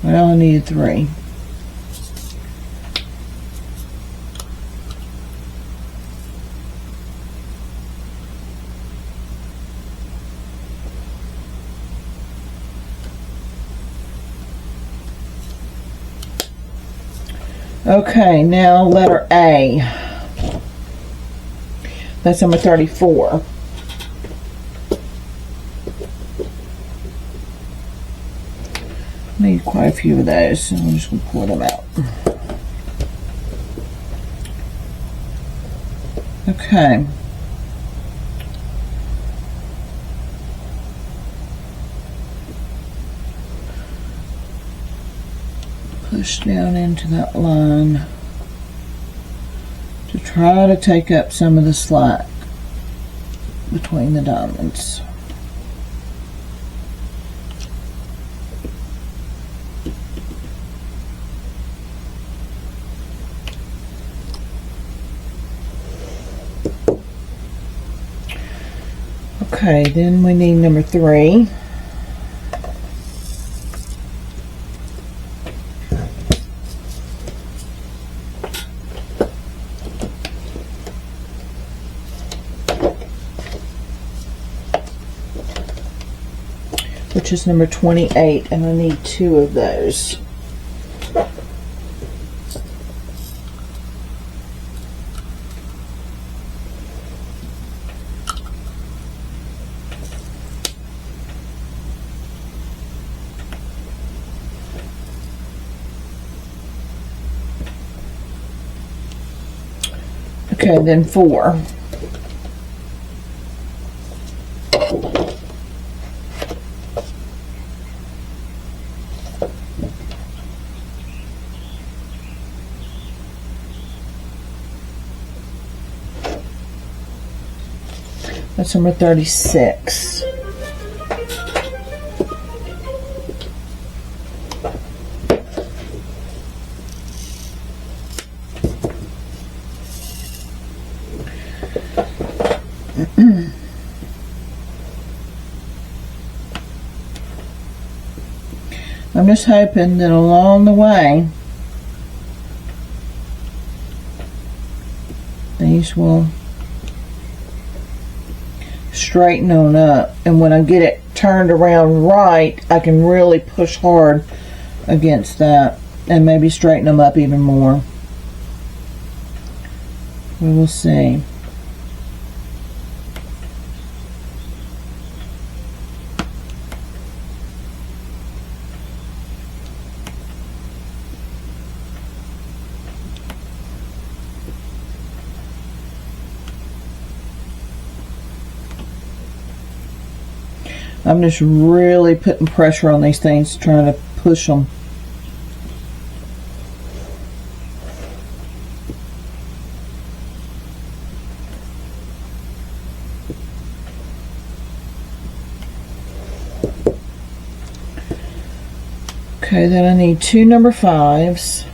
Well, I needed 3. Okay, now letter A. That's number 34. Need quite a few of those, so I'm just going to pour them out. Okay. Push down into that line to try to take up some of the slack between the diamonds. Okay, then we need number 3. Which is number 28, and I need 2 of those. Okay, then 4. That's number 36. I'm just hoping that along the way these will straighten on up, and when I get it turned around right, I can really push hard against that and maybe straighten them up even more. We will see. I'm just really putting pressure on these things, trying to push them. Okay, then I need 2 number 5s.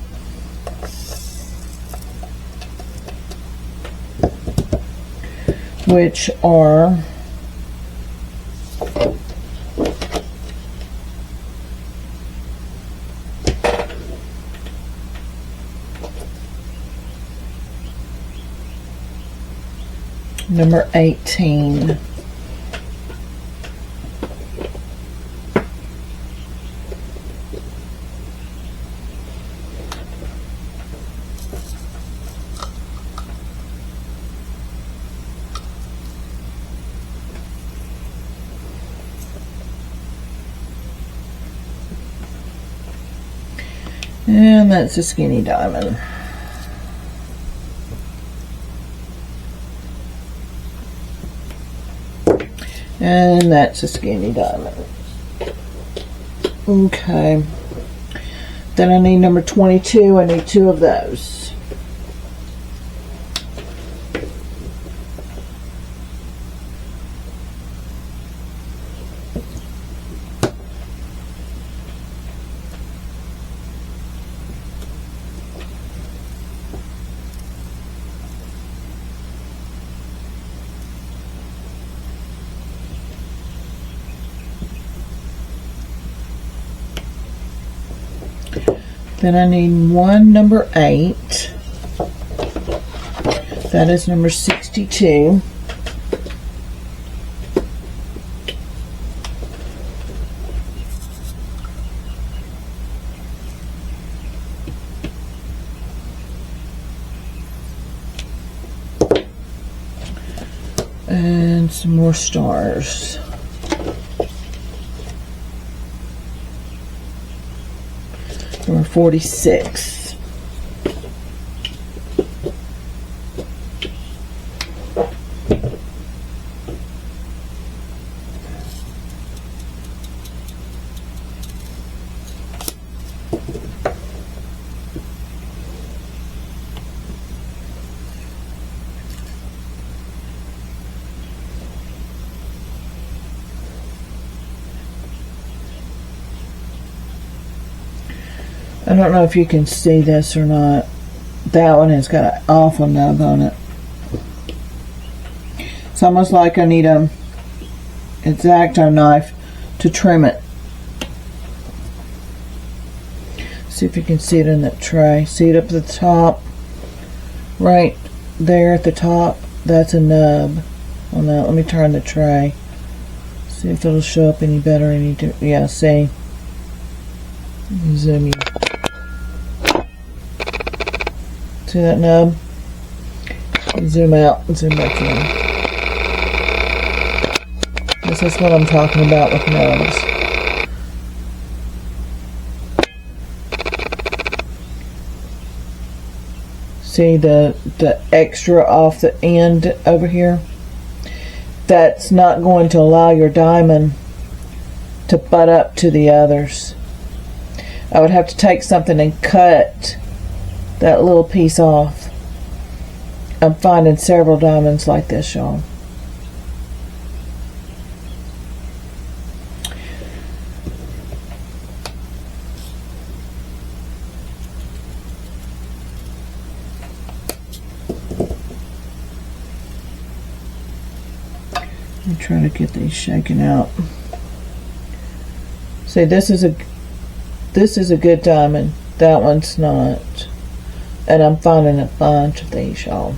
Which are number 18. And that's a skinny diamond. And that's a skinny diamond. Okay. Then I need number 22. I need 2 of those. Then I need 1 number 8. That is number 62. And some more stars. Number 46. I don't know if you can see this or not. That one has got an awful nub on it. It's almost like I need a X-Acto knife to trim it. See if you can see it in that tray. See it up at the top? Right there at the top. That's a nub on that. Let me turn the tray. See if it'll show up any better. Yeah, see? Zoom you. See that nub? Zoom out and zoom back in. This is what I'm talking about with nubs. See the extra off the end over here? That's not going to allow your diamond to butt up to the others. I would have to take something and cut that little piece off. I'm finding several diamonds like this, y'all. I'm trying to get these shaken out. See, this is a good diamond. That one's not. And I'm finding a bunch of these, y'all.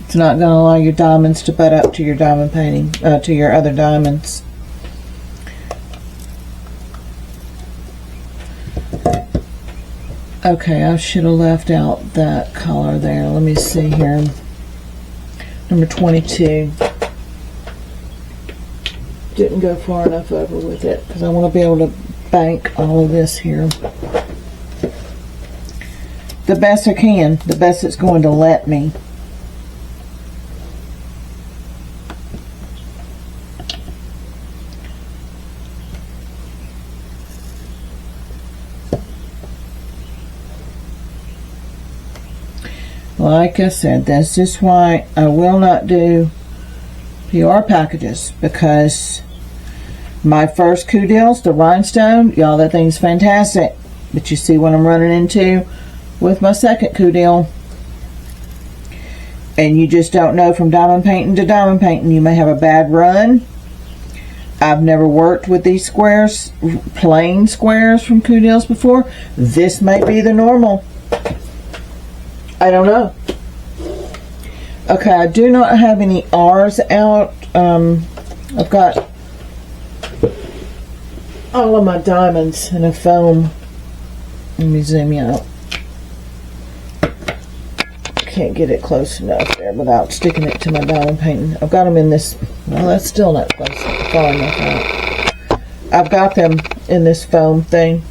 It's not going to allow your diamonds to butt up to your diamond painting, to your other diamonds. Okay, I should have left out that color there. Let me see here. Number 22. Didn't go far enough over with it because I want to be able to bank all of this here the best I can, the best it's going to let me. Like I said, that's just why I will not do PR packages, because my first coup deals, the rhinestone, y'all, that thing's fantastic. But you see what I'm running into with my second coup deal. And you just don't know from diamond painting to diamond painting. You may have a bad run. I've never worked with these squares, plain squares from coup deals before. This may be the normal. I don't know. Okay, I do not have any R's out. I've got all of my diamonds in a foam. Let me zoom you out. Can't get it close enough there without sticking it to my diamond painting. I've got them in this, well, that's still not close, far enough out. I've got them in this foam thing,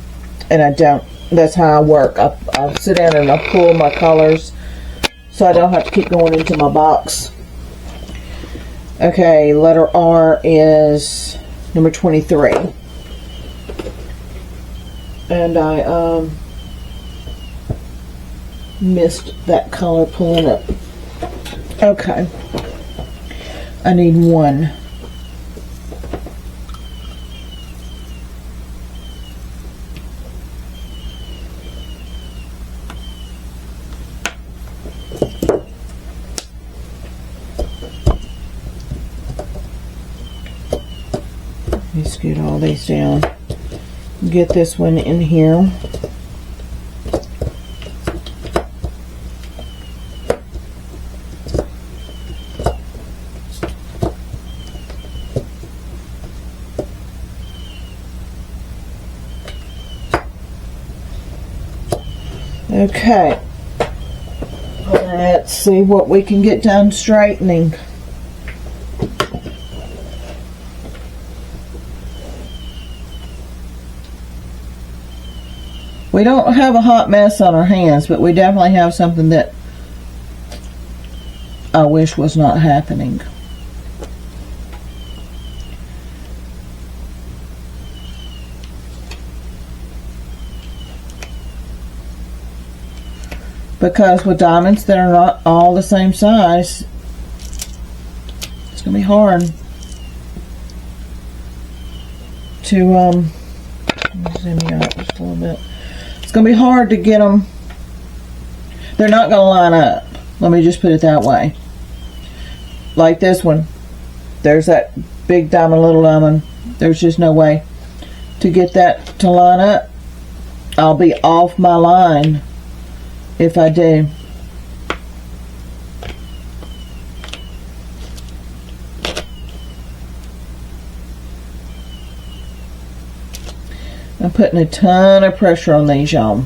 and I don't. That's how I work. I sit down and I pull my colors so I don't have to keep going into my box. Okay, letter R is number 23. And I missed that color pulling up. Okay. I need one. Let me scoot all these down. Get this one in here. Okay, let's see what we can get done straightening. We don't have a hot mess on our hands, but we definitely have something that I wish was not happening. Because with diamonds that are not all the same size, it's going to be hard to, let me zoom you out just a little bit. It's going to be hard to get them. They're not going to line up. Let me just put it that way. Like this one. There's that big diamond, little diamond. There's just no way to get that to line up. I'll be off my line if I do. I'm putting a ton of pressure on these, y'all.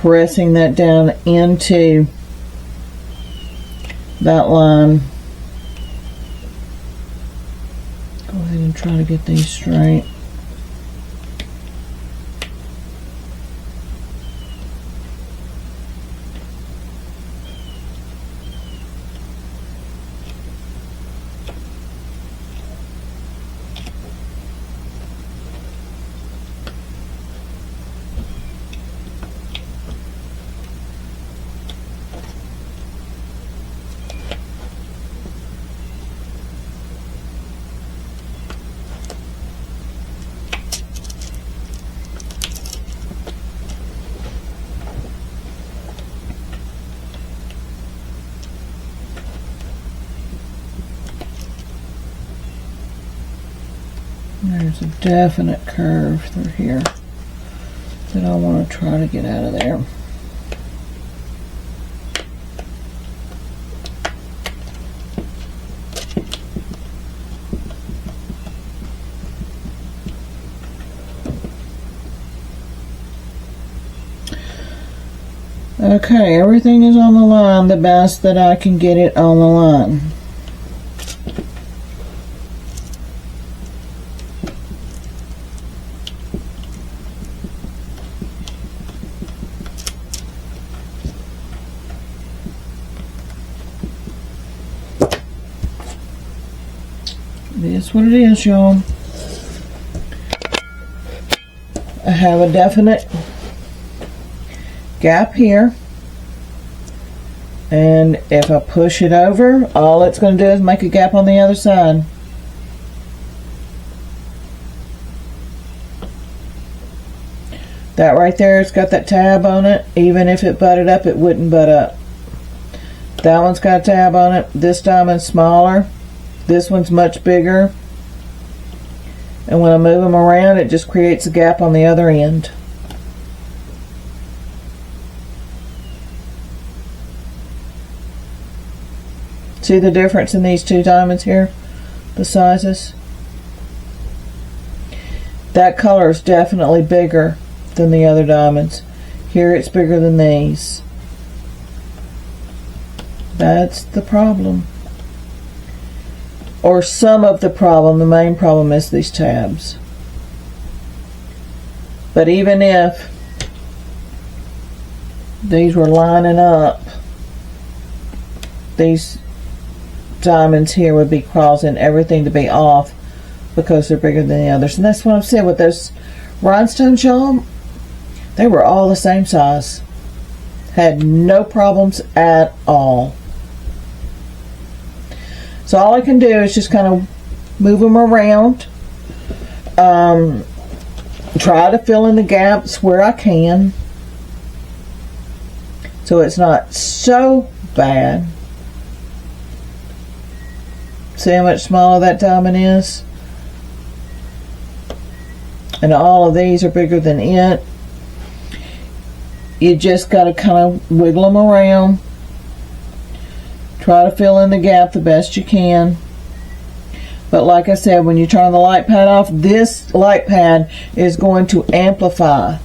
Pressing that down into that line. Go ahead and try to get these straight. There's a definite curve through here that I want to try to get out of there. Okay, everything is on the line the best that I can get it on the line. That's what it is, y'all. I have a definite gap here, and if I push it over, all it's going to do is make a gap on the other side. That right there, it's got that tab on it. Even if it butted up, it wouldn't butt up. That one's got a tab on it. This diamond's smaller. This one's much bigger. And when I move them around, it just creates a gap on the other end. See the difference in these two diamonds here? The sizes? That color is definitely bigger than the other diamonds. Here it's bigger than these. That's the problem. Or some of the problem. The main problem is these tabs. But even if these were lining up, these diamonds here would be causing everything to be off because they're bigger than the others. And that's what I'm saying with those rhinestones, y'all. They were all the same size. Had no problems at all. So all I can do is just kind of move them around. Try to fill in the gaps where I can, so it's not so bad. See how much smaller that diamond is? And all of these are bigger than it. You just got to kind of wiggle them around. Try to fill in the gap the best you can. But like I said, when you turn the light pad off, this light pad is going to amplify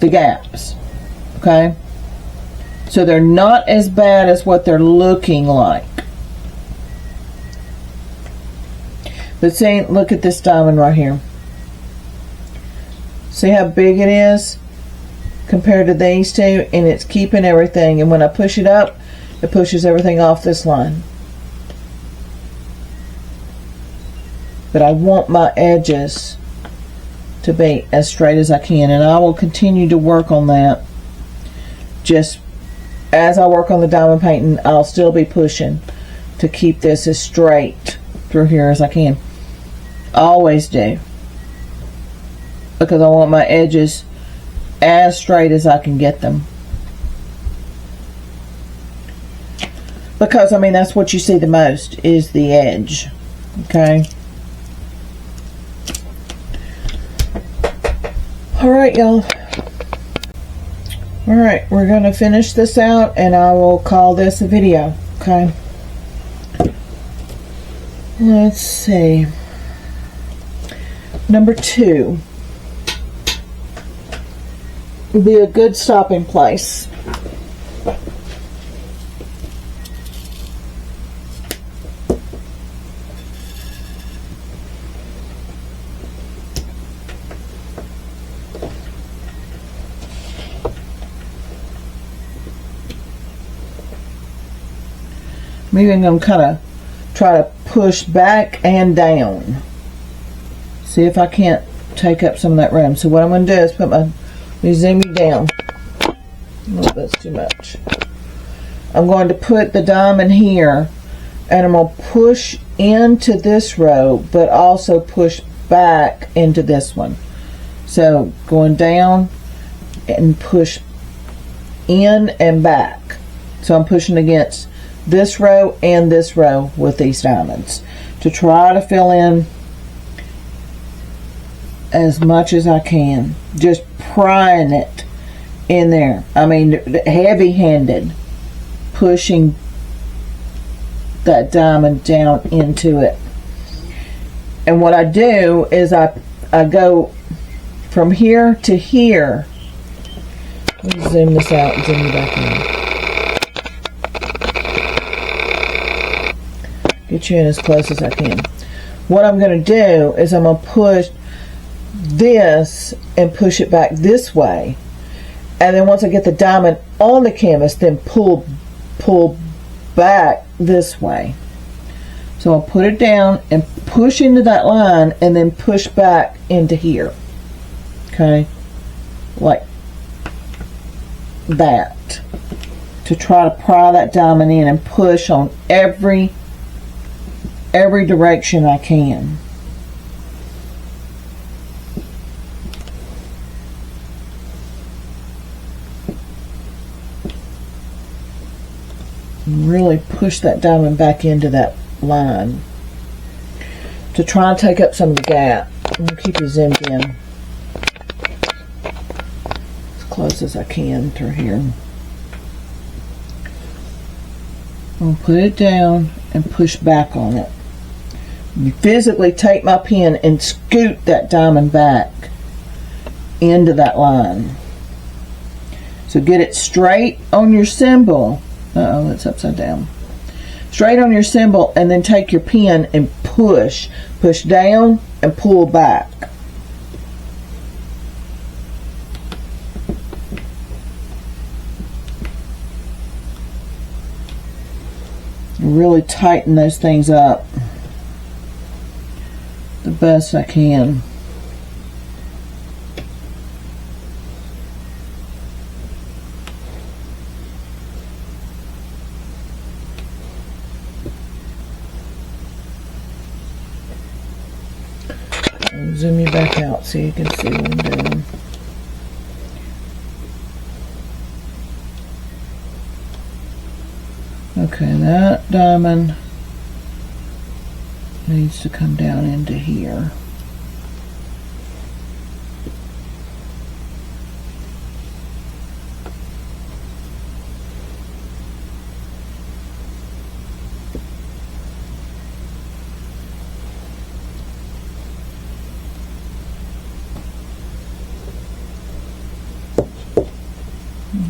the gaps. Okay? So they're not as bad as what they're looking like. But see, look at this diamond right here. See how big it is compared to these two? And it's keeping everything. And when I push it up, it pushes everything off this line. But I want my edges to be as straight as I can. And I will continue to work on that. Just as I work on the diamond painting, I'll still be pushing to keep this as straight through here as I can. Always do. Because I want my edges as straight as I can get them. Because, I mean, that's what you see the most, is the edge. Okay? Alright, y'all. Alright, we're going to finish this out, and I will call this a video. Okay? Let's see. Number 2 would be a good stopping place. I'm even going to kind of try to push back and down. See if I can't take up some of that room. So what I'm going to do is put my, let me zoom you down. Oh, that's too much. I'm going to put the diamond here, and I'm going to push into this row, but also push back into this one. So going down and push in and back. So I'm pushing against this row and this row with these diamonds to try to fill in as much as I can. Just prying it in there. I mean, heavy-handed, pushing that diamond down into it. And what I do is I go from here to here. Let me zoom this out and zoom you back in. Get you in as close as I can. What I'm going to do is I'm going to push this and push it back this way. And then once I get the diamond on the canvas, then pull back this way. So I'll put it down and push into that line and then push back into here. Okay? Like that. To try to pry that diamond in and push on every direction I can. Really push that diamond back into that line to try and take up some of the gap. I'm going to keep you zoomed in as close as I can through here. I'm going to put it down and push back on it. Physically take my pen and scoot that diamond back into that line. So get it straight on your symbol. Uh-oh, that's upside down. Straight on your symbol, and then take your pen and push. Push down and pull back. Really tighten those things up the best I can. Zoom you back out so you can see what I'm doing. Okay, that diamond needs to come down into here.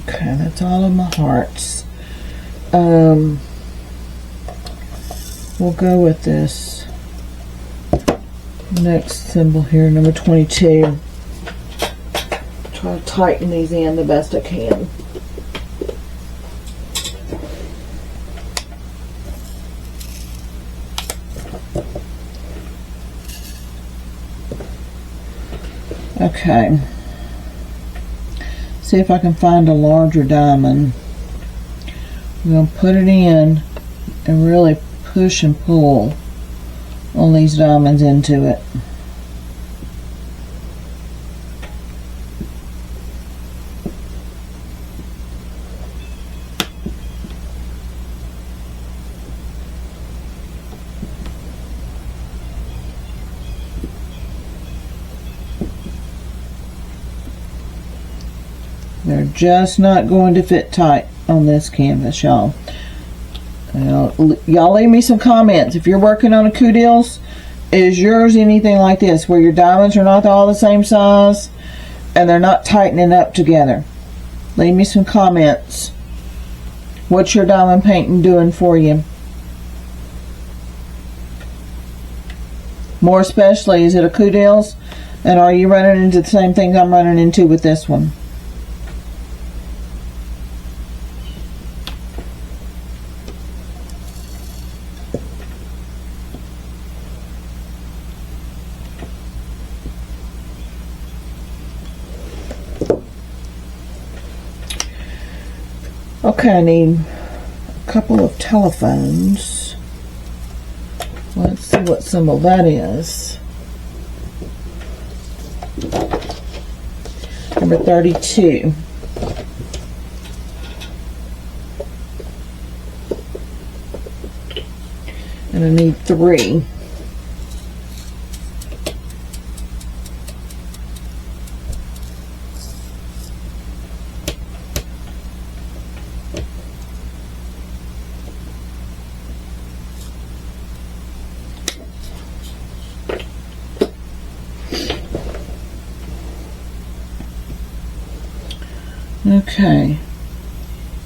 Okay, that's all of my hearts. We'll go with this next symbol here, number 22. Try to tighten these in the best I can. Okay. See if I can find a larger diamond. I'm going to put it in and really push and pull on these diamonds into it. They're just not going to fit tight on this canvas, y'all. Y'all leave me some comments. If you're working on a Coudils, is yours anything like this, where your diamonds are not all the same size and they're not tightening up together? Leave me some comments. What's your diamond painting doing for you? More especially, is it a Coudils? And are you running into the same things I'm running into with this one? Okay, I need a couple of telephones. Let's see what symbol that is. Number 32. And I need 3. Okay.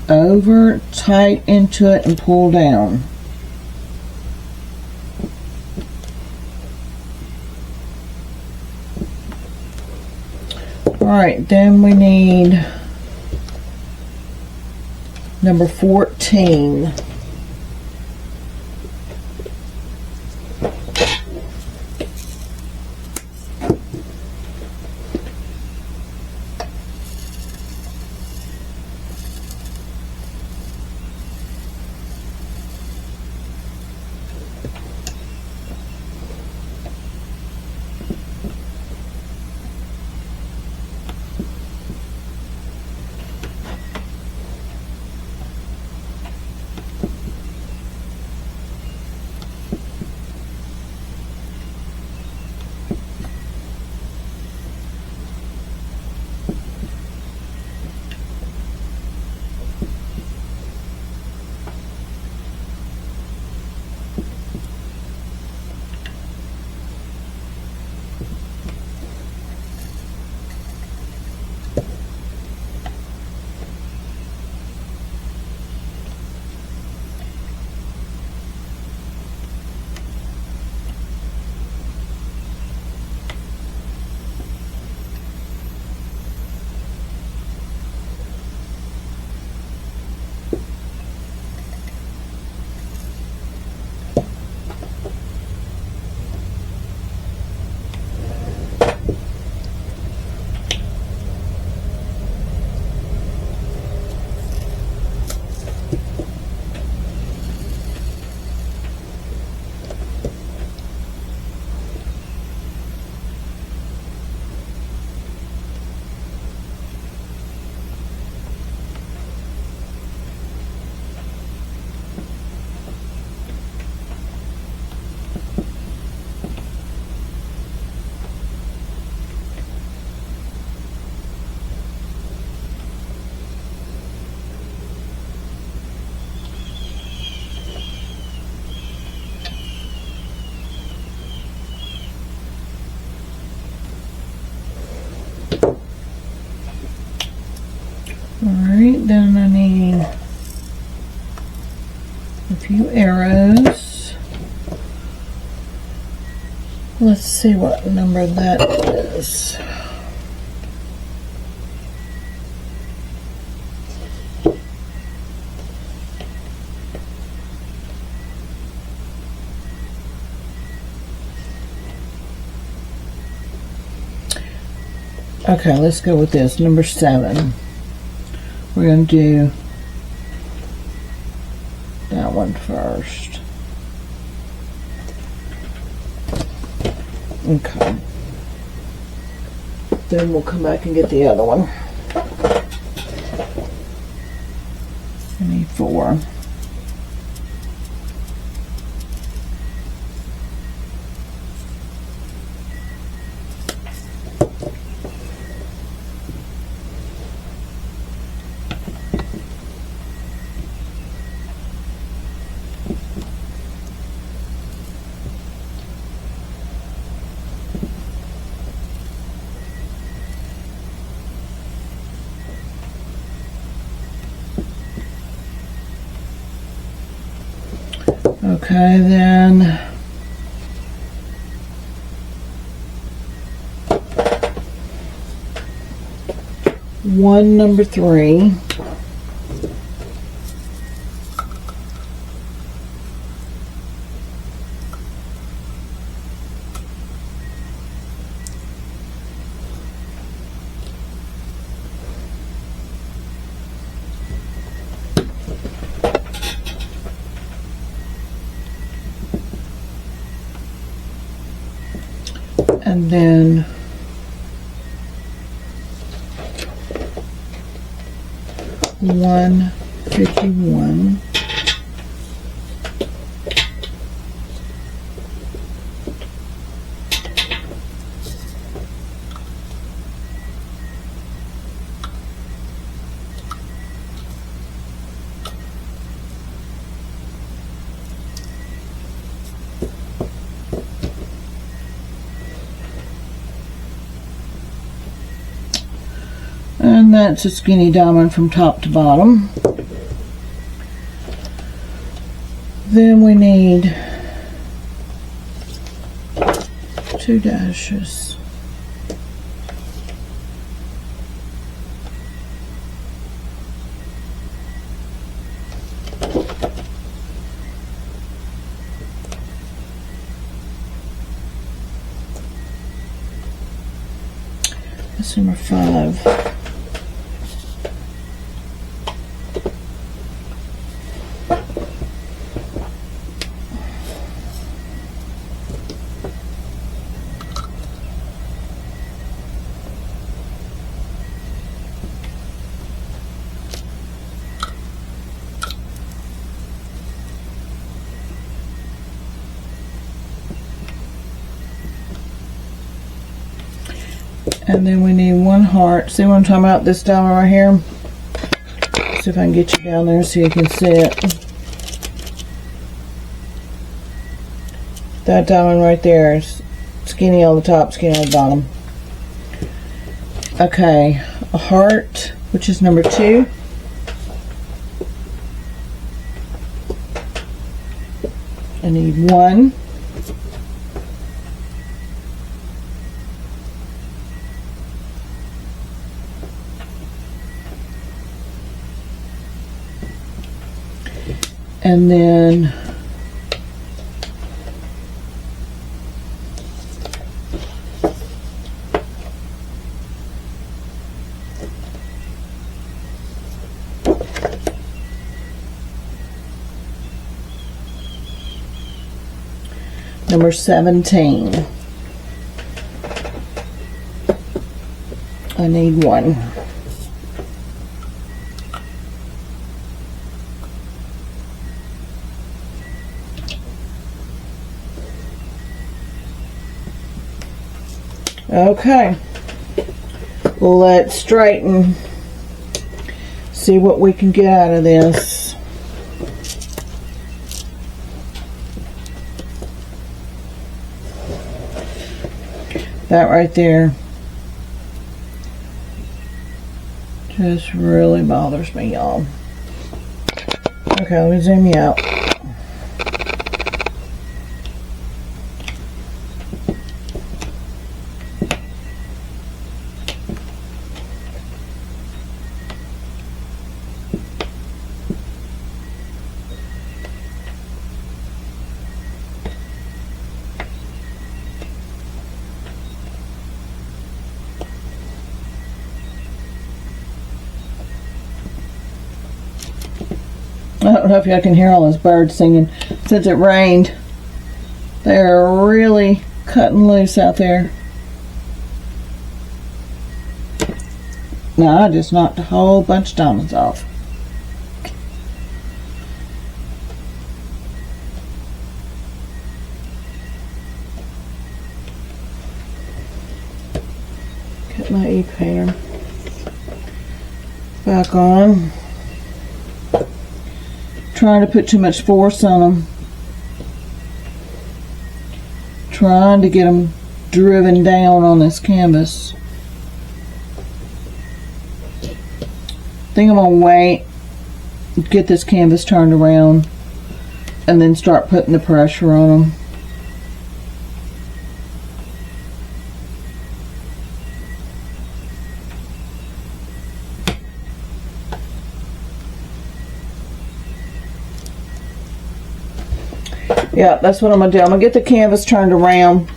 Over, tight into it, and pull down. Alright, then we need number 14. Alright, then I need a few arrows. Let's see what number that is. Okay, let's go with this, number 7. We're going to do that one first. Okay. Then we'll come back and get the other one. I need 4. Okay, then number 3. And then 151. And that's a skinny diamond from top to bottom. Then we need 2 dashes. That's number 5. And then we need 1 heart. See what I'm talking about? This diamond right here. See if I can get you down there so you can see it. That diamond right there is skinny on the top, skinny on the bottom. Okay, a heart, which is number 2. I need 1. And then number 17. I need 1. Okay, let's straighten, see what we can get out of this. That right there just really bothers me, y'all. Okay, let me zoom you out. I don't know if y'all can hear all those birds singing. Since it rained, they're really cutting loose out there. Now I just knocked a whole bunch of diamonds off. Get my e-painter back on. Trying to put too much force on them. Trying to get them driven down on this canvas. I think I'm gonna wait, get this canvas turned around, and then start putting the pressure on them. Yeah, that's what I'm going to do. I'm going to get the canvas turned around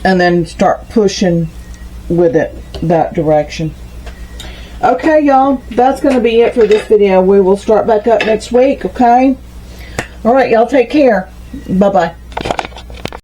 and then start pushing with it that direction. Okay, y'all, that's going to be it for this video. We will start back up next week, okay? All right, y'all take care. Bye-bye.